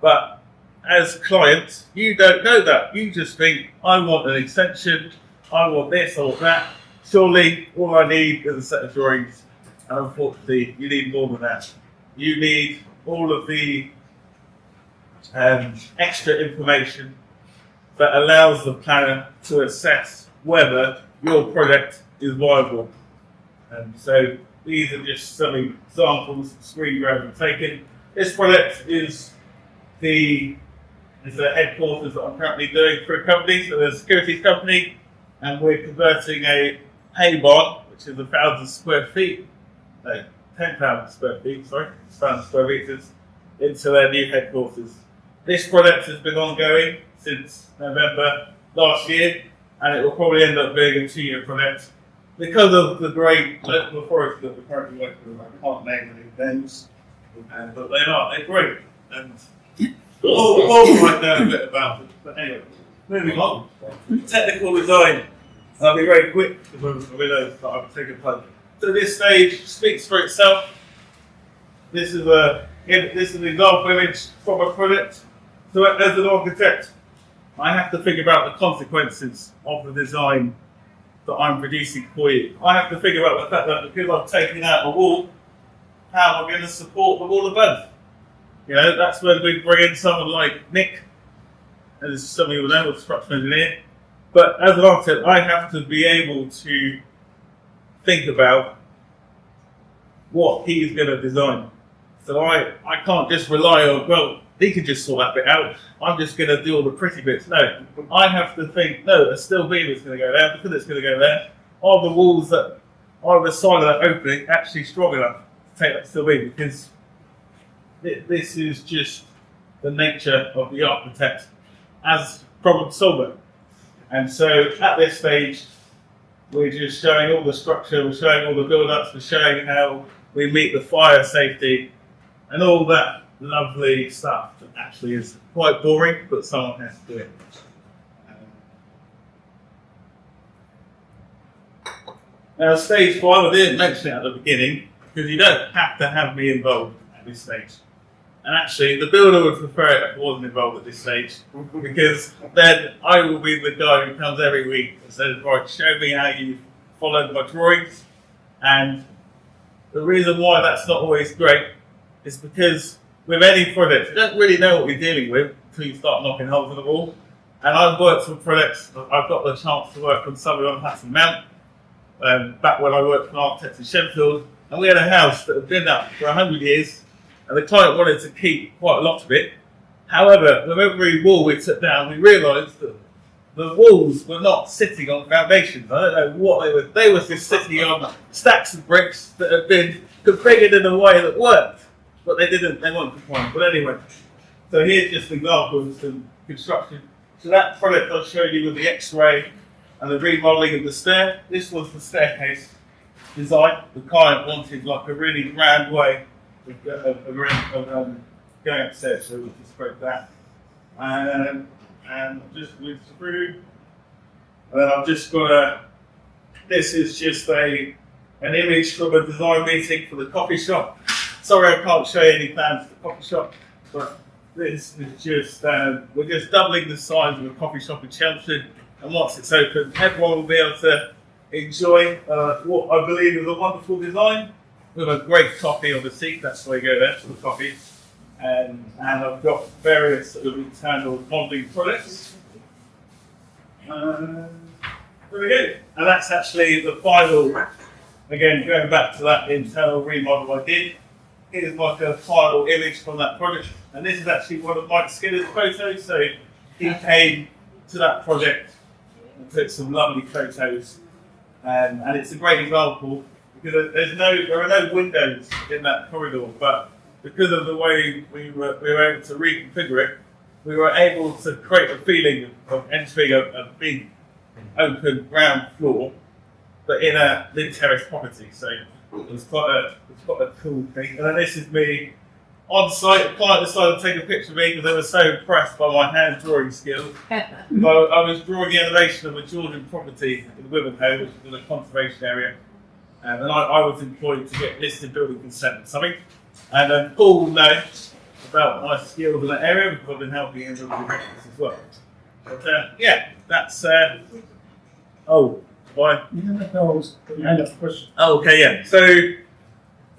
but as clients, you don't know that. You just think, I want an extension, I want this, I want that. Surely all I need is a set of drawings, and unfortunately you need more than that. You need all of the extra information that allows the planner to assess whether your project is viable. And so these are just some examples of screen grabs I've taken. This project is the headquarters that I'm currently doing for a company, so there's a securities company, and we're converting a hay barn, which is 1,000 square feet, no, 10,000 square feet, sorry, 1,000 square meters, into their new headquarters. This project has been ongoing since November last year, and it will probably end up being a 2-year project. Because of the great local authorities that we're currently working with, I can't name any names, but they're great. And we'll write down a bit about it. But anyway, moving on. Technical design. I'll be very quick because we know that I've taken part. So this stage speaks for itself. This is an example image from a project. So as an architect, I have to think about the consequences of the design that I'm producing for you. I have to think about the fact that because I've taken out a wall, how am I going to support the wall above? You know, that's when we bring in someone like Nick, as some of you will know, a structural engineer. But as an architect, I have to be able to think about what he's going to design. So I can't just rely on, well, he can just sort that bit out. I'm just going to do all the pretty bits. No, I have to think, no, a steel beam is going to go there because it's going to go there. Are the walls that are the side of that opening actually strong enough to take that steel beam? Because this is just the nature of the architect as problem solver. And so at this stage, we're just showing all the structure, we're showing all the build-ups, we're showing how we meet the fire safety and all that lovely stuff that actually is quite boring, but someone has to do it. Now stage 5, I didn't mention it at the beginning, because you don't have to have me involved at this stage. And actually, the builder would prefer it if I wasn't involved at this stage, because then I will be the guy who comes every week and says, right, show me how you followed my drawings. And the reason why that's not always great is because with any project, you don't really know what you're dealing with until you start knocking holes in the wall. And I've worked on projects, I've got the chance to work on some on Hudson Mount, back when I worked for architects in Sheffield, and we had a house that had been up for 100 years, and the client wanted to keep quite a lot of it. However, with every wall we took down, we realised that the walls were not sitting on foundations. I don't know what they were. They were just sitting on stacks of bricks that had been configured in a way that worked, but they weren't compliant. But anyway, so here's just an example of some construction. So that project I showed you with the X-ray and the remodelling of the stair, this was the staircase design. The client wanted like a really grand way of going upstairs, so we just spread that. And just moved through. And then I've just got this is just an image from a design meeting for the coffee shop. Sorry I can't show you any plans for the coffee shop, but this is just, we're just doubling the size of a coffee shop in Chelmsford, and once it's open, everyone will be able to enjoy what I believe is a wonderful design with a great coffee on the seat. That's why you go there for the coffee. And I've got various sort of internal modelling products. There we go. And that's actually the final again, going back to that internal remodel I did, here's like a final image from that project. And this is actually one of Mike Skinner's photos. So he came to that project and took some lovely photos. And it's a great example because there are no windows in that corridor, but because of the way we were able to reconfigure it, we were able to create a feeling of entering a big open ground floor, but in a mid-terrace property. So it was quite a cool thing. And then this is me on site. The client decided to take a picture of me because they were so impressed by my hand drawing skills. I was drawing the elevation of a Georgian property in Wivenhoe, which is in a conservation area. And I was employed to get listed building consent and something. And Paul knows about my skills in that area because I've been helping him with this as well. But yeah, that's why? Oh, okay, yeah. So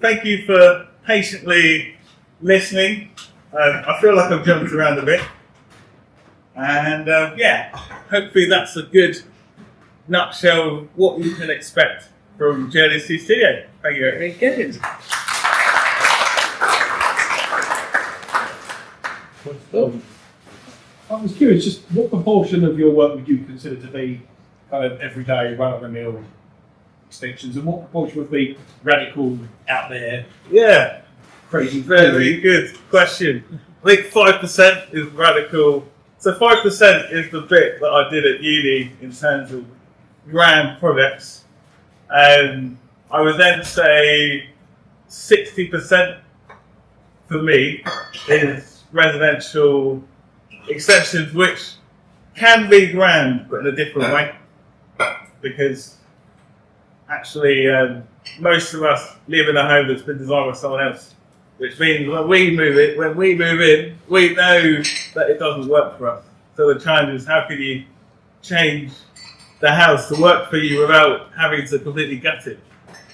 thank you for patiently listening. I feel like I've jumped around a bit. And yeah, hopefully that's a good nutshell of what you can expect from JADC Studio. Thank you. Very good. I was curious, just what proportion of your work would you consider to be kind of everyday, run-of-the-mill extensions, and what proportion would be radical, out there? Yeah, crazy. Very good question. I think 5% is radical. So 5% is the bit that I did at uni in terms of grand projects. I would then say 60% for me is residential extensions, which can be grand, but in a different way. Because actually, most of us live in a home that's been designed by someone else, which means when we move in, we know that it doesn't work for us. So the challenge is, how can you change the house to work for you without having to completely gut it?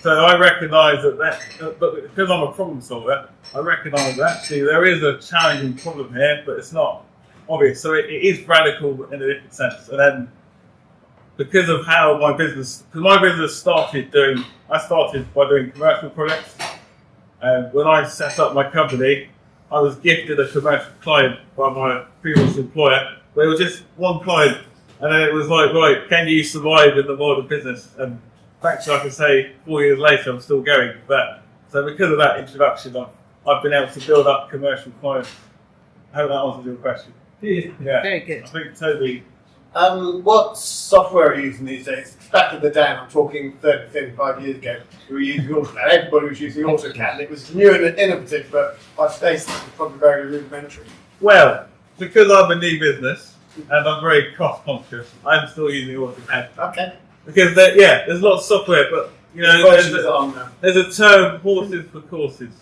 So I recognise that, but because I'm a problem solver, I recognise that actually there is a challenging problem here, but it's not obvious. So it is radical in a different sense. And then because of how my business started by doing commercial projects. When I set up my company, I was gifted a commercial client by my previous employer. They were just one client, and then it was like, right, can you survive in the world of business? And actually, I can say 4 years later, I'm still going. But so because of that introduction, I've been able to build up commercial clients. I hope that answers your question. Yeah, very good. I think Toby. What software are you using these days? Back in the day, I'm talking 30, 35 years ago, we were using AutoCAD. Everybody was using AutoCAD. It was new and innovative, but by today's standards, it's probably very rudimentary. Well, because I'm a new business and I'm very cost conscious, I'm still using AutoCAD. Okay. Because there's a lot of software, but you know, there's a term, horses for courses,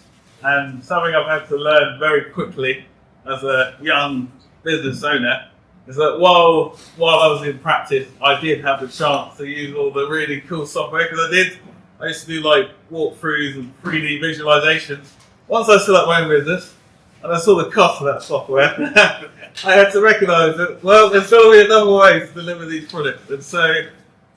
and something I've had to learn very quickly as a young business owner is that while I was in practice, I did have the chance to use all the really cool software because I used to do like walkthroughs and 3D visualizations. Once I set up my own business and I saw the cost of that software, I had to recognise that, well, there's got to be another way to deliver these products. And so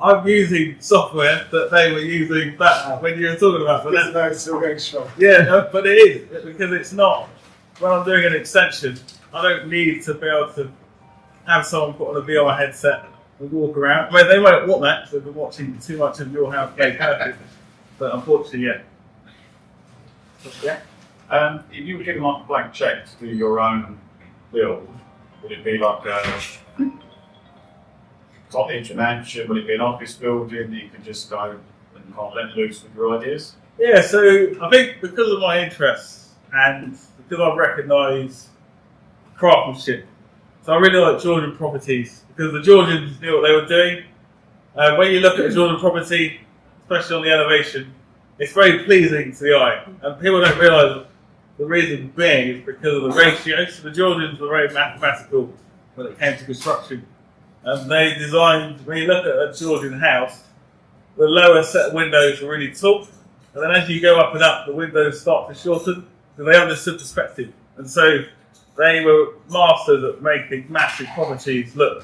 I'm using software that they were using back when you were talking about. But it's still going strong. Yeah, but it is, because it's not, when I'm doing an extension, I don't need to be able to have someone put on a VR headset and walk around. I mean, they won't want that because they've been watching too much of Your House Made Perfect. But unfortunately, yeah. If you were given like a blank check to do your own build, would it be like a cottage, a mansion? Would it be an office building that you can just go and kind of let loose with your ideas? Yeah, so I think because of my interests and because I recognise craftsmanship, so I really like Georgian properties because the Georgians knew what they were doing. When you look at a Georgian property, especially on the elevation, it's very pleasing to the eye. And people don't realise the reason being is because of the ratios. So the Georgians were very mathematical when it came to construction. And they designed, when you look at a Georgian house, the lower set of windows are really tall. And then as you go up and up, the windows start to shorten. So they understood perspective. And so they were masters at making massive properties look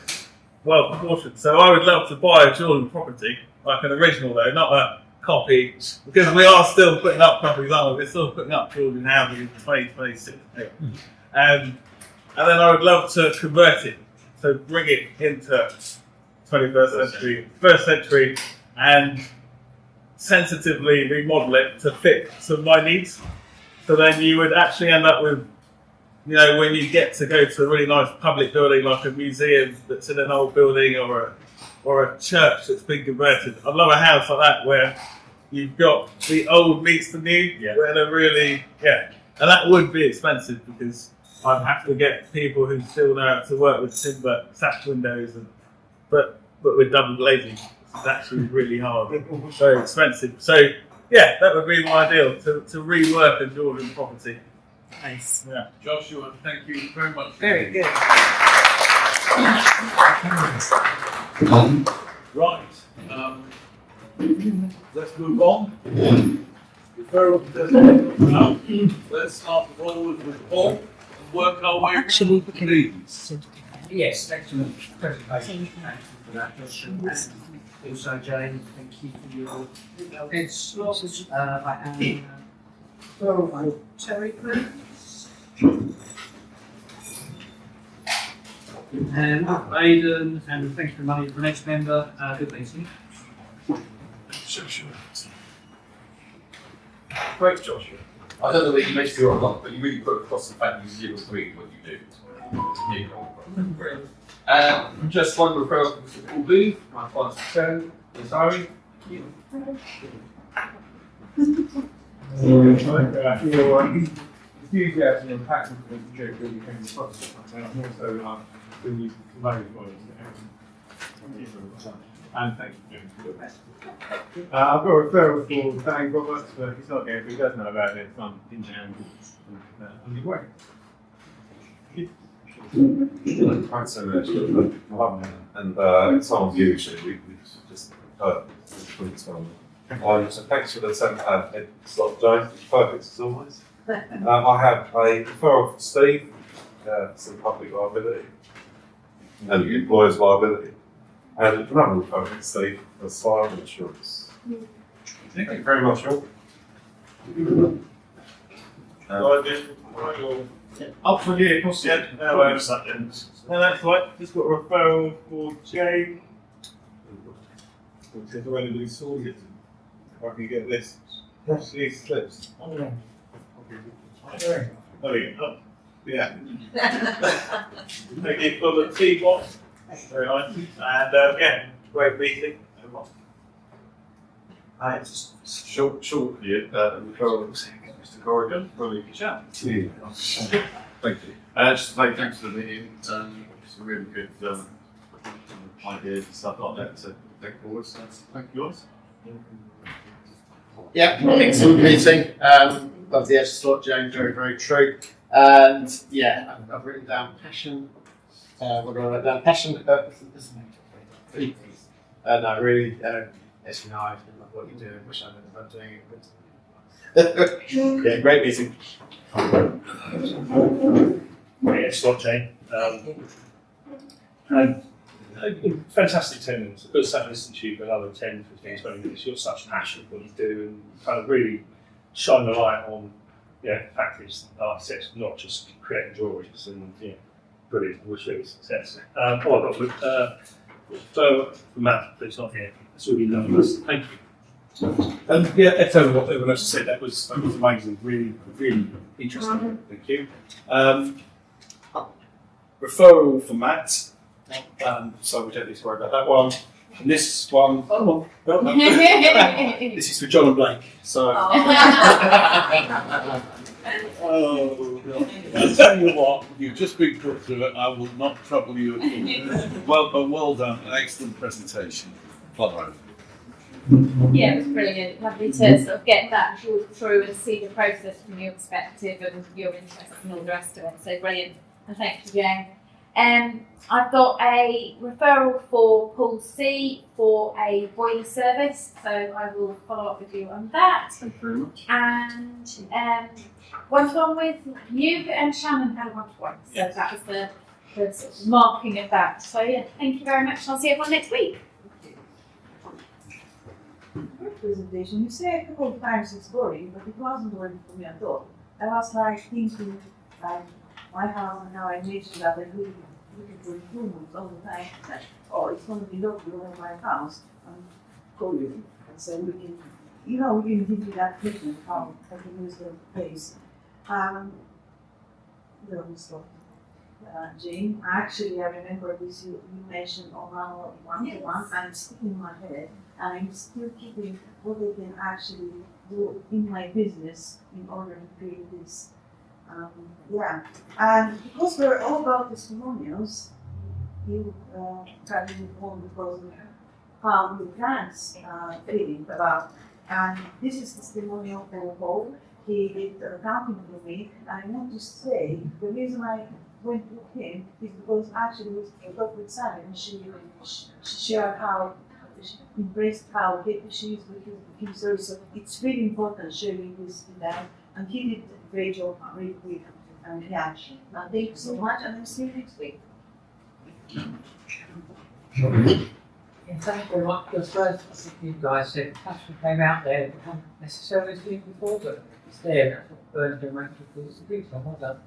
well proportioned. So I would love to buy a Georgian property, like an original though, not copy, because we are still putting up properties, aren't we? We're still putting up children housing in 2026. And then I would love to convert it, so bring it into 21st century, and sensitively remodel it to fit some of my needs. So then you would actually end up with, you know, when you get to go to a really nice public building like a museum that's in an old building, or a church that's been converted. I'd love a house like that where you've got the old meets the new, where they're really, and that would be expensive because I'd have to get people who still know how to work with timber sash windows, but with double glazing. It's actually really hard, very expensive. So yeah, that would be my ideal, to rework a Georgian property. Nice. Yeah. Joshua, thank you very much. Very good. Right. Let's move on. Let's start the roll with Paul and work our way Actually, through these. Yes, excellent presentation. Thank you for that, Josh. And also, Jane, thank you for your head slots. I am Terry, please. And Aidan, and thanks for money for the next member. Good meeting. Great, Joshua. I don't know whether you make it or not, but you really put across the fact that you agree with what you do. Just one referral from Mr. Paul Booth, my final return. Sorry. Your enthusiasm and passion for the joke really came across, and also when you convey it. And thank you, James. I've got a referral for Danny Roberts, but he's not here, but he does know about it. It's on his way. Thanks so much. And it's on you, actually. We just so thanks for the head slot, Jane. Perfect as always. I have a referral for Steve, some public liability and employer's liability, and another referral for Steve for fire insurance. Thank you very much, all. Up for you, across the end. No, that's right. Just got a referral for Jane. If I anybody saw it, if I can get this. She slips. There we go. Yeah. Thank you for the tea box. Very nice. And yeah, great meeting. It's short for you. Referral Mr. Corrigan from the chat. Thank you. Just to say thanks for the meeting. It's a really good ideas and stuff like that to take forward. So thank you guys. Yeah, excellent meeting. Love the edge slot, Jane, very, very true. And yeah, I've written down passion. What do I write down? Passion, purpose, and discipline. No, really, as you know, I love what you do and wish I ended up doing it. Yeah, great meeting. Great slot, Jane. And fantastic attendance. I've got to sat and listen to you for another 10, 15, 20 minutes. You've got such passion for what you do and kind of really shine the light on the fact is architects not just creating drawings and brilliant. I wish you success. I've got for Matt, but he's not here. That's really lovely. Thank you. Yeah, echo what everyone else said. That was amazing. Really, really interesting. Thank you. Referral for Matt. So we don't need to worry about that one. And this one, this is for John and Blake. So, I'll tell you what, you've just been put through it. I will not trouble you at all. Well done. An excellent presentation. Follow. Yeah, it was brilliant. Lovely to sort of get that through and see the process from your perspective and your interests and all the rest of it. So brilliant. And thank you, Jane. I've got a referral for Paul C for a boiler service, so I will follow up with you on that. Thank you very much. And one-to-one with you and Shannon had a one-to-one, so that was the sort of marking of that. So yeah, thank you very much, and I'll see everyone next week. presentation. You say a couple of times it's boring, but it wasn't boring for me at all. I was like thinking, like, my house and how I made sure that I really looking for improvements all the time. Like, oh, it's going to be lovely over my house. Call you. And so we can, we can give you that vision of how the use the place. Jane, actually, I remember this you mentioned on our one-to-one, and it's sticking in my head, and I'm still keeping what I can actually do in my business in order to create this. And because we're all about testimonials, you probably won because of how the clients feeling about. And this is testimonial for Paul. He did accounting for me, and I want to say the reason I went with him is because actually we talked with Sally, and she shared how she embraced how happy she is with his service. So it's really important sharing this with them, and he did a great job, really quick. And thank you so much, and I'll see you next week. Thank you very much. Because first, I think you guys said passion came out there. It hadn't necessarily seen before, but it's there. That's what burns your rank to do. So well done.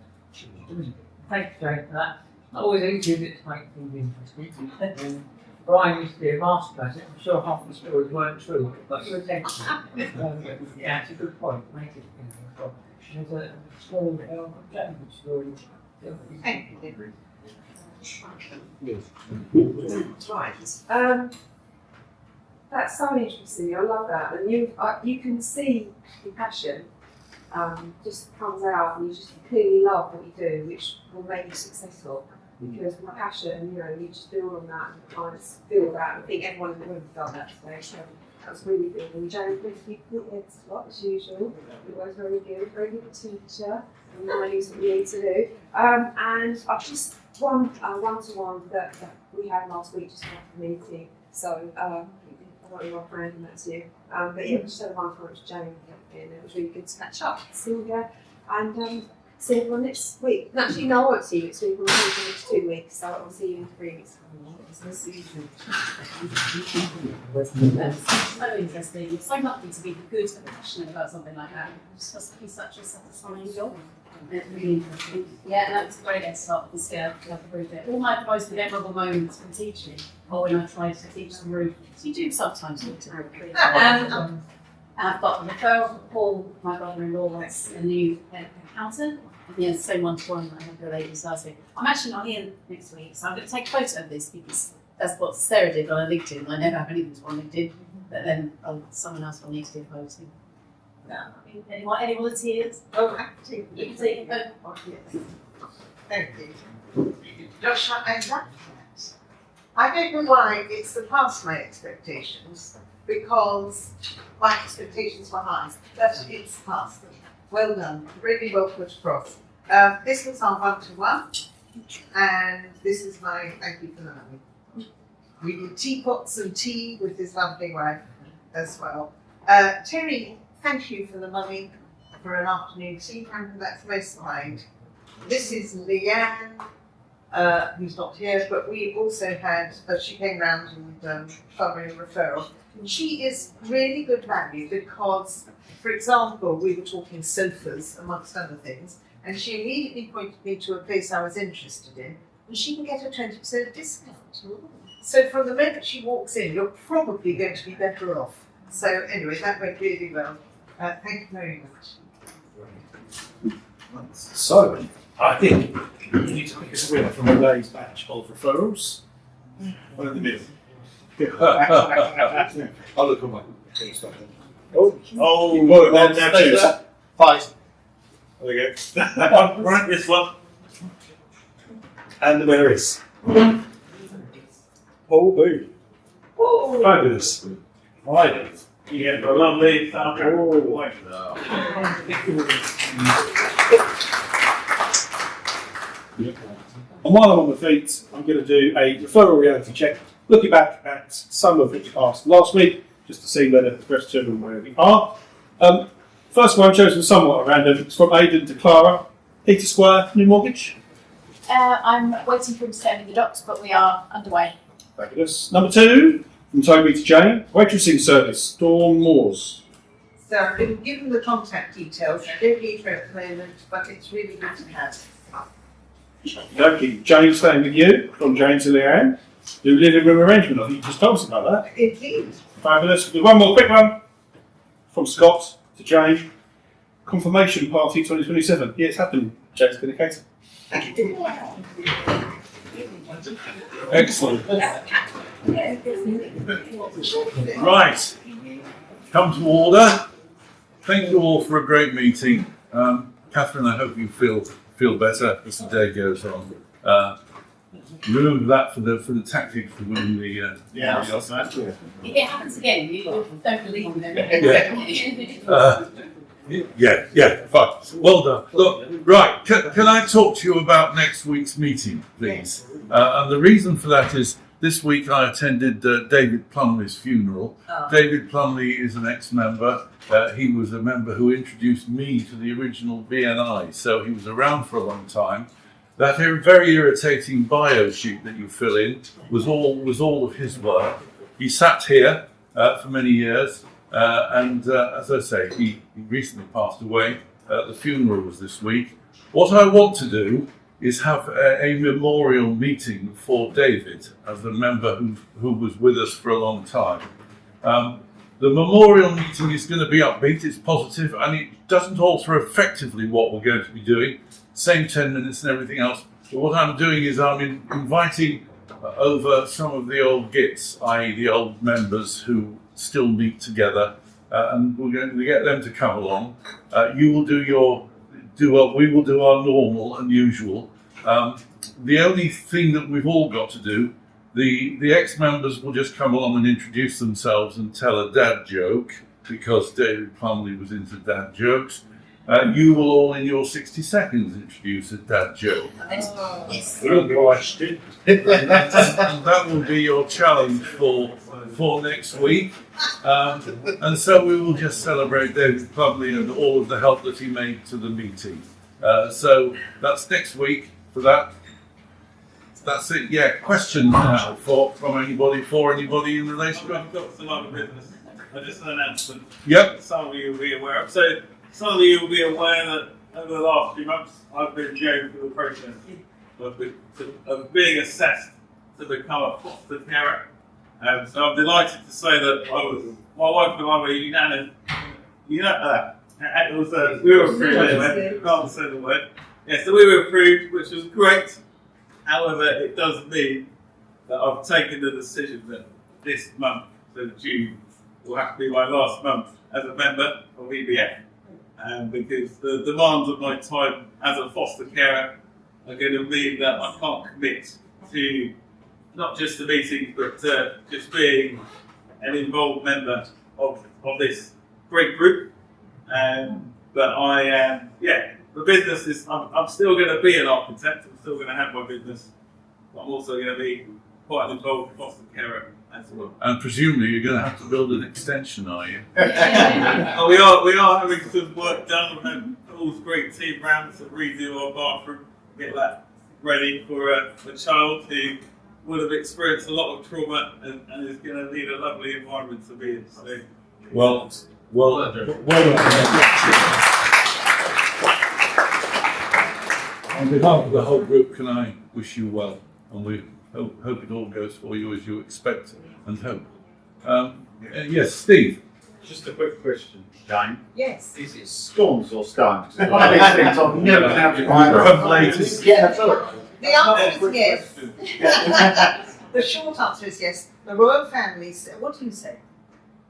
Thank you, Jane, for that. It's not always easy, is it, to make things interesting. Brian used to be a master at it. I'm sure half the stories weren't true, but you attention. Yeah, it's a good point. Make it there's a story of Jane, story. Thank you. Right. That's so interesting. I love that, and you can see the passion just comes out, and you just clearly love what you do, which will make you successful. Because with passion, you just build on that, and the clients feel that. I think everyone in the room felt that today. So that was really good. And Jane, you put your heads up as usual. It was very good teacher. And I knew what you need to do. And I've just one-to-one that we had last week just after the meeting. So I got your friend, and that's you. But yeah, just had a one for it was Jane, and it was really good to catch up, Sylvia, and see everyone next week. And actually, no, I won't see you next week. We'll see you for the next 2 weeks, so I'll see you in 3 weeks. So interesting. It's so lucky to be good and passionate about something like that. It just must be such a satisfying job. Really interesting. Yeah, and that's a great way to start this year. I've approved it. All my most memorable moments from teaching are when I tried to teach some roofers. You do sometimes need to. I've got a referral from Paul, my brother-in-law, that's a new accountant. And the same one-to-one that I had the ladies last week. I'm actually not here next week, so I'm going to take a photo of this because that's what Sarah did on LinkedIn. I never have anything on LinkedIn, but then someone else will need to do a photo. Any volunteers? Oh, actually, you can take a photo. Thank you. Joshua, I love that. I don't know why it's surpassed my expectations, because my expectations were high, but it's passed them. Well done, really well put across. This was our one-to-one, and this is my thank you for the money. We did teapots and tea with his lovely wife as well. Terry, thank you for the money for an afternoon tea, and that's most kind. This is Leanne, who's not here, but we also had, she came round and found me a referral. And she is really good value because, for example, we were talking sofas amongst other things, and she immediately pointed me to a place I was interested in, and she can get a 20% discount. So from the moment she walks in, you're probably going to be better off. So anyway, that went really well. Thank you very much. So, I think you need to pick us a winner from today's batch of referrals. One in the middle. I'll look at my now choose. Five. There we go. Right, this one. And the winner is Paul Booth. Fabulous. Friday. You get a lovely thumb. And while I'm on my feet, I'm going to do a referral reality check, looking back at some of which passed last week, just to see whether the rest of them where we are. First one chosen somewhat at random. It's from Aidan to Clara. Peter Square, new mortgage. I'm waiting for him to send me the docs, but we are underway. Fabulous. Number 2, From Toby to Jane. Waitressing service, Dawn Moores. So I've been given the contact details. I don't need her at the moment, but it's really good to have. Okay, Jane staying with you, from Jane to Leanne. New living room arrangement, I think you just told us about that. Indeed. Fabulous. With one more quick one. From Scott to Jane. Confirmation party 2027. Yeah, it's happening. Jane's been a cater. Excellent. Right. Come to order. Thank you all for a great meeting. Catherine, I hope you feel better as the day goes on. Remember that for the tactics for winning the If it happens again, you don't believe me. Yeah, fine. Well done. Look, right, can I talk to you about next week's meeting, please? And the reason for that is this week I attended David Plumley's funeral. Oh. David Plumley is an ex-member. He was a member who introduced me to the original BNI, so he was around for a long time. That very irritating bio sheet that you fill in was all of his work. He sat here for many years. And as I say, he recently passed away. The funeral was this week. What I want to do is have a memorial meeting for David as a member who was with us for a long time. The memorial meeting is going to be upbeat, it's positive, and it doesn't alter effectively what we're going to be doing. Same 10 minutes and everything else. But what I'm doing is I'm inviting over some of the old gits, i.e. the old members who still meet together, and we're going to get them to come along. You will we will do our normal and usual. The only thing that we've all got to do, the ex-members will just come along and introduce themselves and tell a dad joke, because David Plumley was into dad jokes. You will all in your 60 seconds introduce a dad joke. Yes. And that will be your challenge for next week. And so we will just celebrate David Plumley and all of the help that he made to the meeting. So that's next week for that. That's it. Yeah, questions now from anybody in relation to I've got some other business. Just an announcement. Yep. Some of you will be aware of. So some of you will be aware that over the last few months I've been going through the process of being assessed to become a foster carer. So I'm delighted to say that my wife and I were unanimous. We were approved anyway. Can't say the word. Yeah, so we were approved, which was great. However, it does mean that I've taken the decision that this month, so June, will have to be my last month as a member of EBF. Because the demands of my time as a foster carer are going to mean that I can't commit to not just the meetings, but just being an involved member of this great group. But I am, the business is, I'm still going to be an architect, I'm still going to have my business, but I'm also going to be quite an involved foster carer as well. And presumably you're going to have to build an extension, are you? We are having some work done. We've had all this great team round to redo our bathroom, get that ready for a child who would have experienced a lot of trauma and is going to need a lovely environment to be in. So, Well done. On behalf of the whole group, can I wish you well, and we hope it all goes for you as you expect and hope. Yes, Steve. Just a quick question, Jane. Yes. Is it scones or stones? One of these things I've never found to find. The answer is yes. The short answer is yes. The royal family say, what do you say?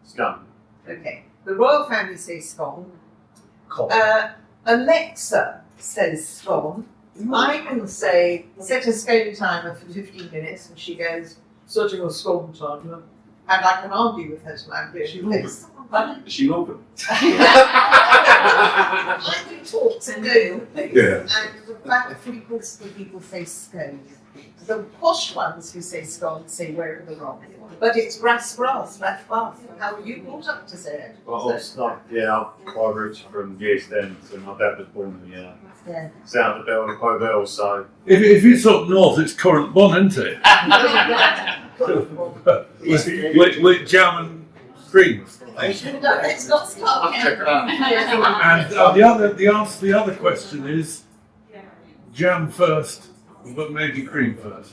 Scone. Okay. The royal family says scone. Alexa says scone. I can say, set a scone timer for 15 minutes, and she goes, setting a scone timer. And I can argue with her tonight, but she says, Is she open? I do talk to do. Yeah. And about 3/4 of the people say scone. The posh ones who say scone say where they're wrong. But it's grass. How were you brought up to say it? Well, my roots are from the East End, so my dad was born in Yeah. Sound of Bell and Clovell, so. If it's up north, it's Currant Bun, isn't it? with jam and cream. It's not stuck. And the other question is jam first, but maybe cream first.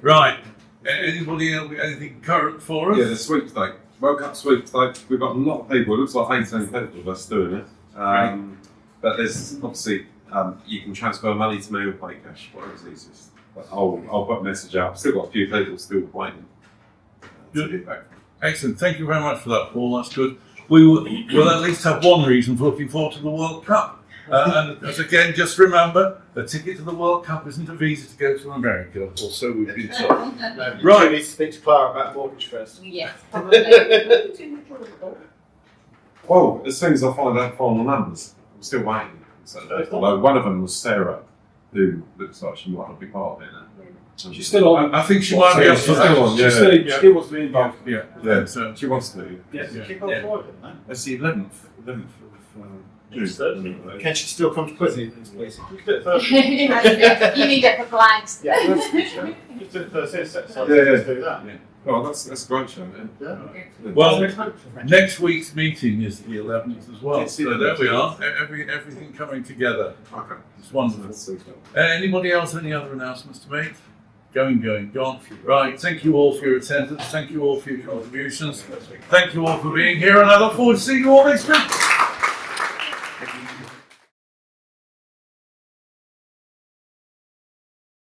Right. Anybody else? Anything current for us? Yeah, the sweepstake. Woke up sweepstake. We've got a lot of people. It looks like 18 people of us doing it. But there's obviously you can transfer money to me or pay cash, whatever's easiest. But I'll put a message out. I've still got a few people still waiting. Good. Excellent. Thank you very much for that, Paul. That's good. We'll at least have one reason for looking forward to the World Cup. And as again, just remember, a ticket to the World Cup isn't a visa to go to America, or so we've been told. Right. We need to speak to Clara about mortgage first. Yes. Well, as soon as I find out final numbers, I'm still waiting. So, although one of them was Sarah, who looks like she might not be part of it now. She's still on. I think she might be up for that. She still wants to be involved. Yeah, so she wants to. Yes. It's the 11th of June. Can she still come to quizzing, please? You need it for blanks. Yeah. Just do it first. Let's do that. Yeah. Oh, that's a great show, man. Yeah. Well, next week's meeting is the 11th as well. So there we are. Everything coming together. Okay. It's wonderful. Anybody else? Any other announcements to make? Going, gone. Right. Thank you all for your attendance. Thank you all for your contributions. Thank you all for being here, and I look forward to seeing you all next week.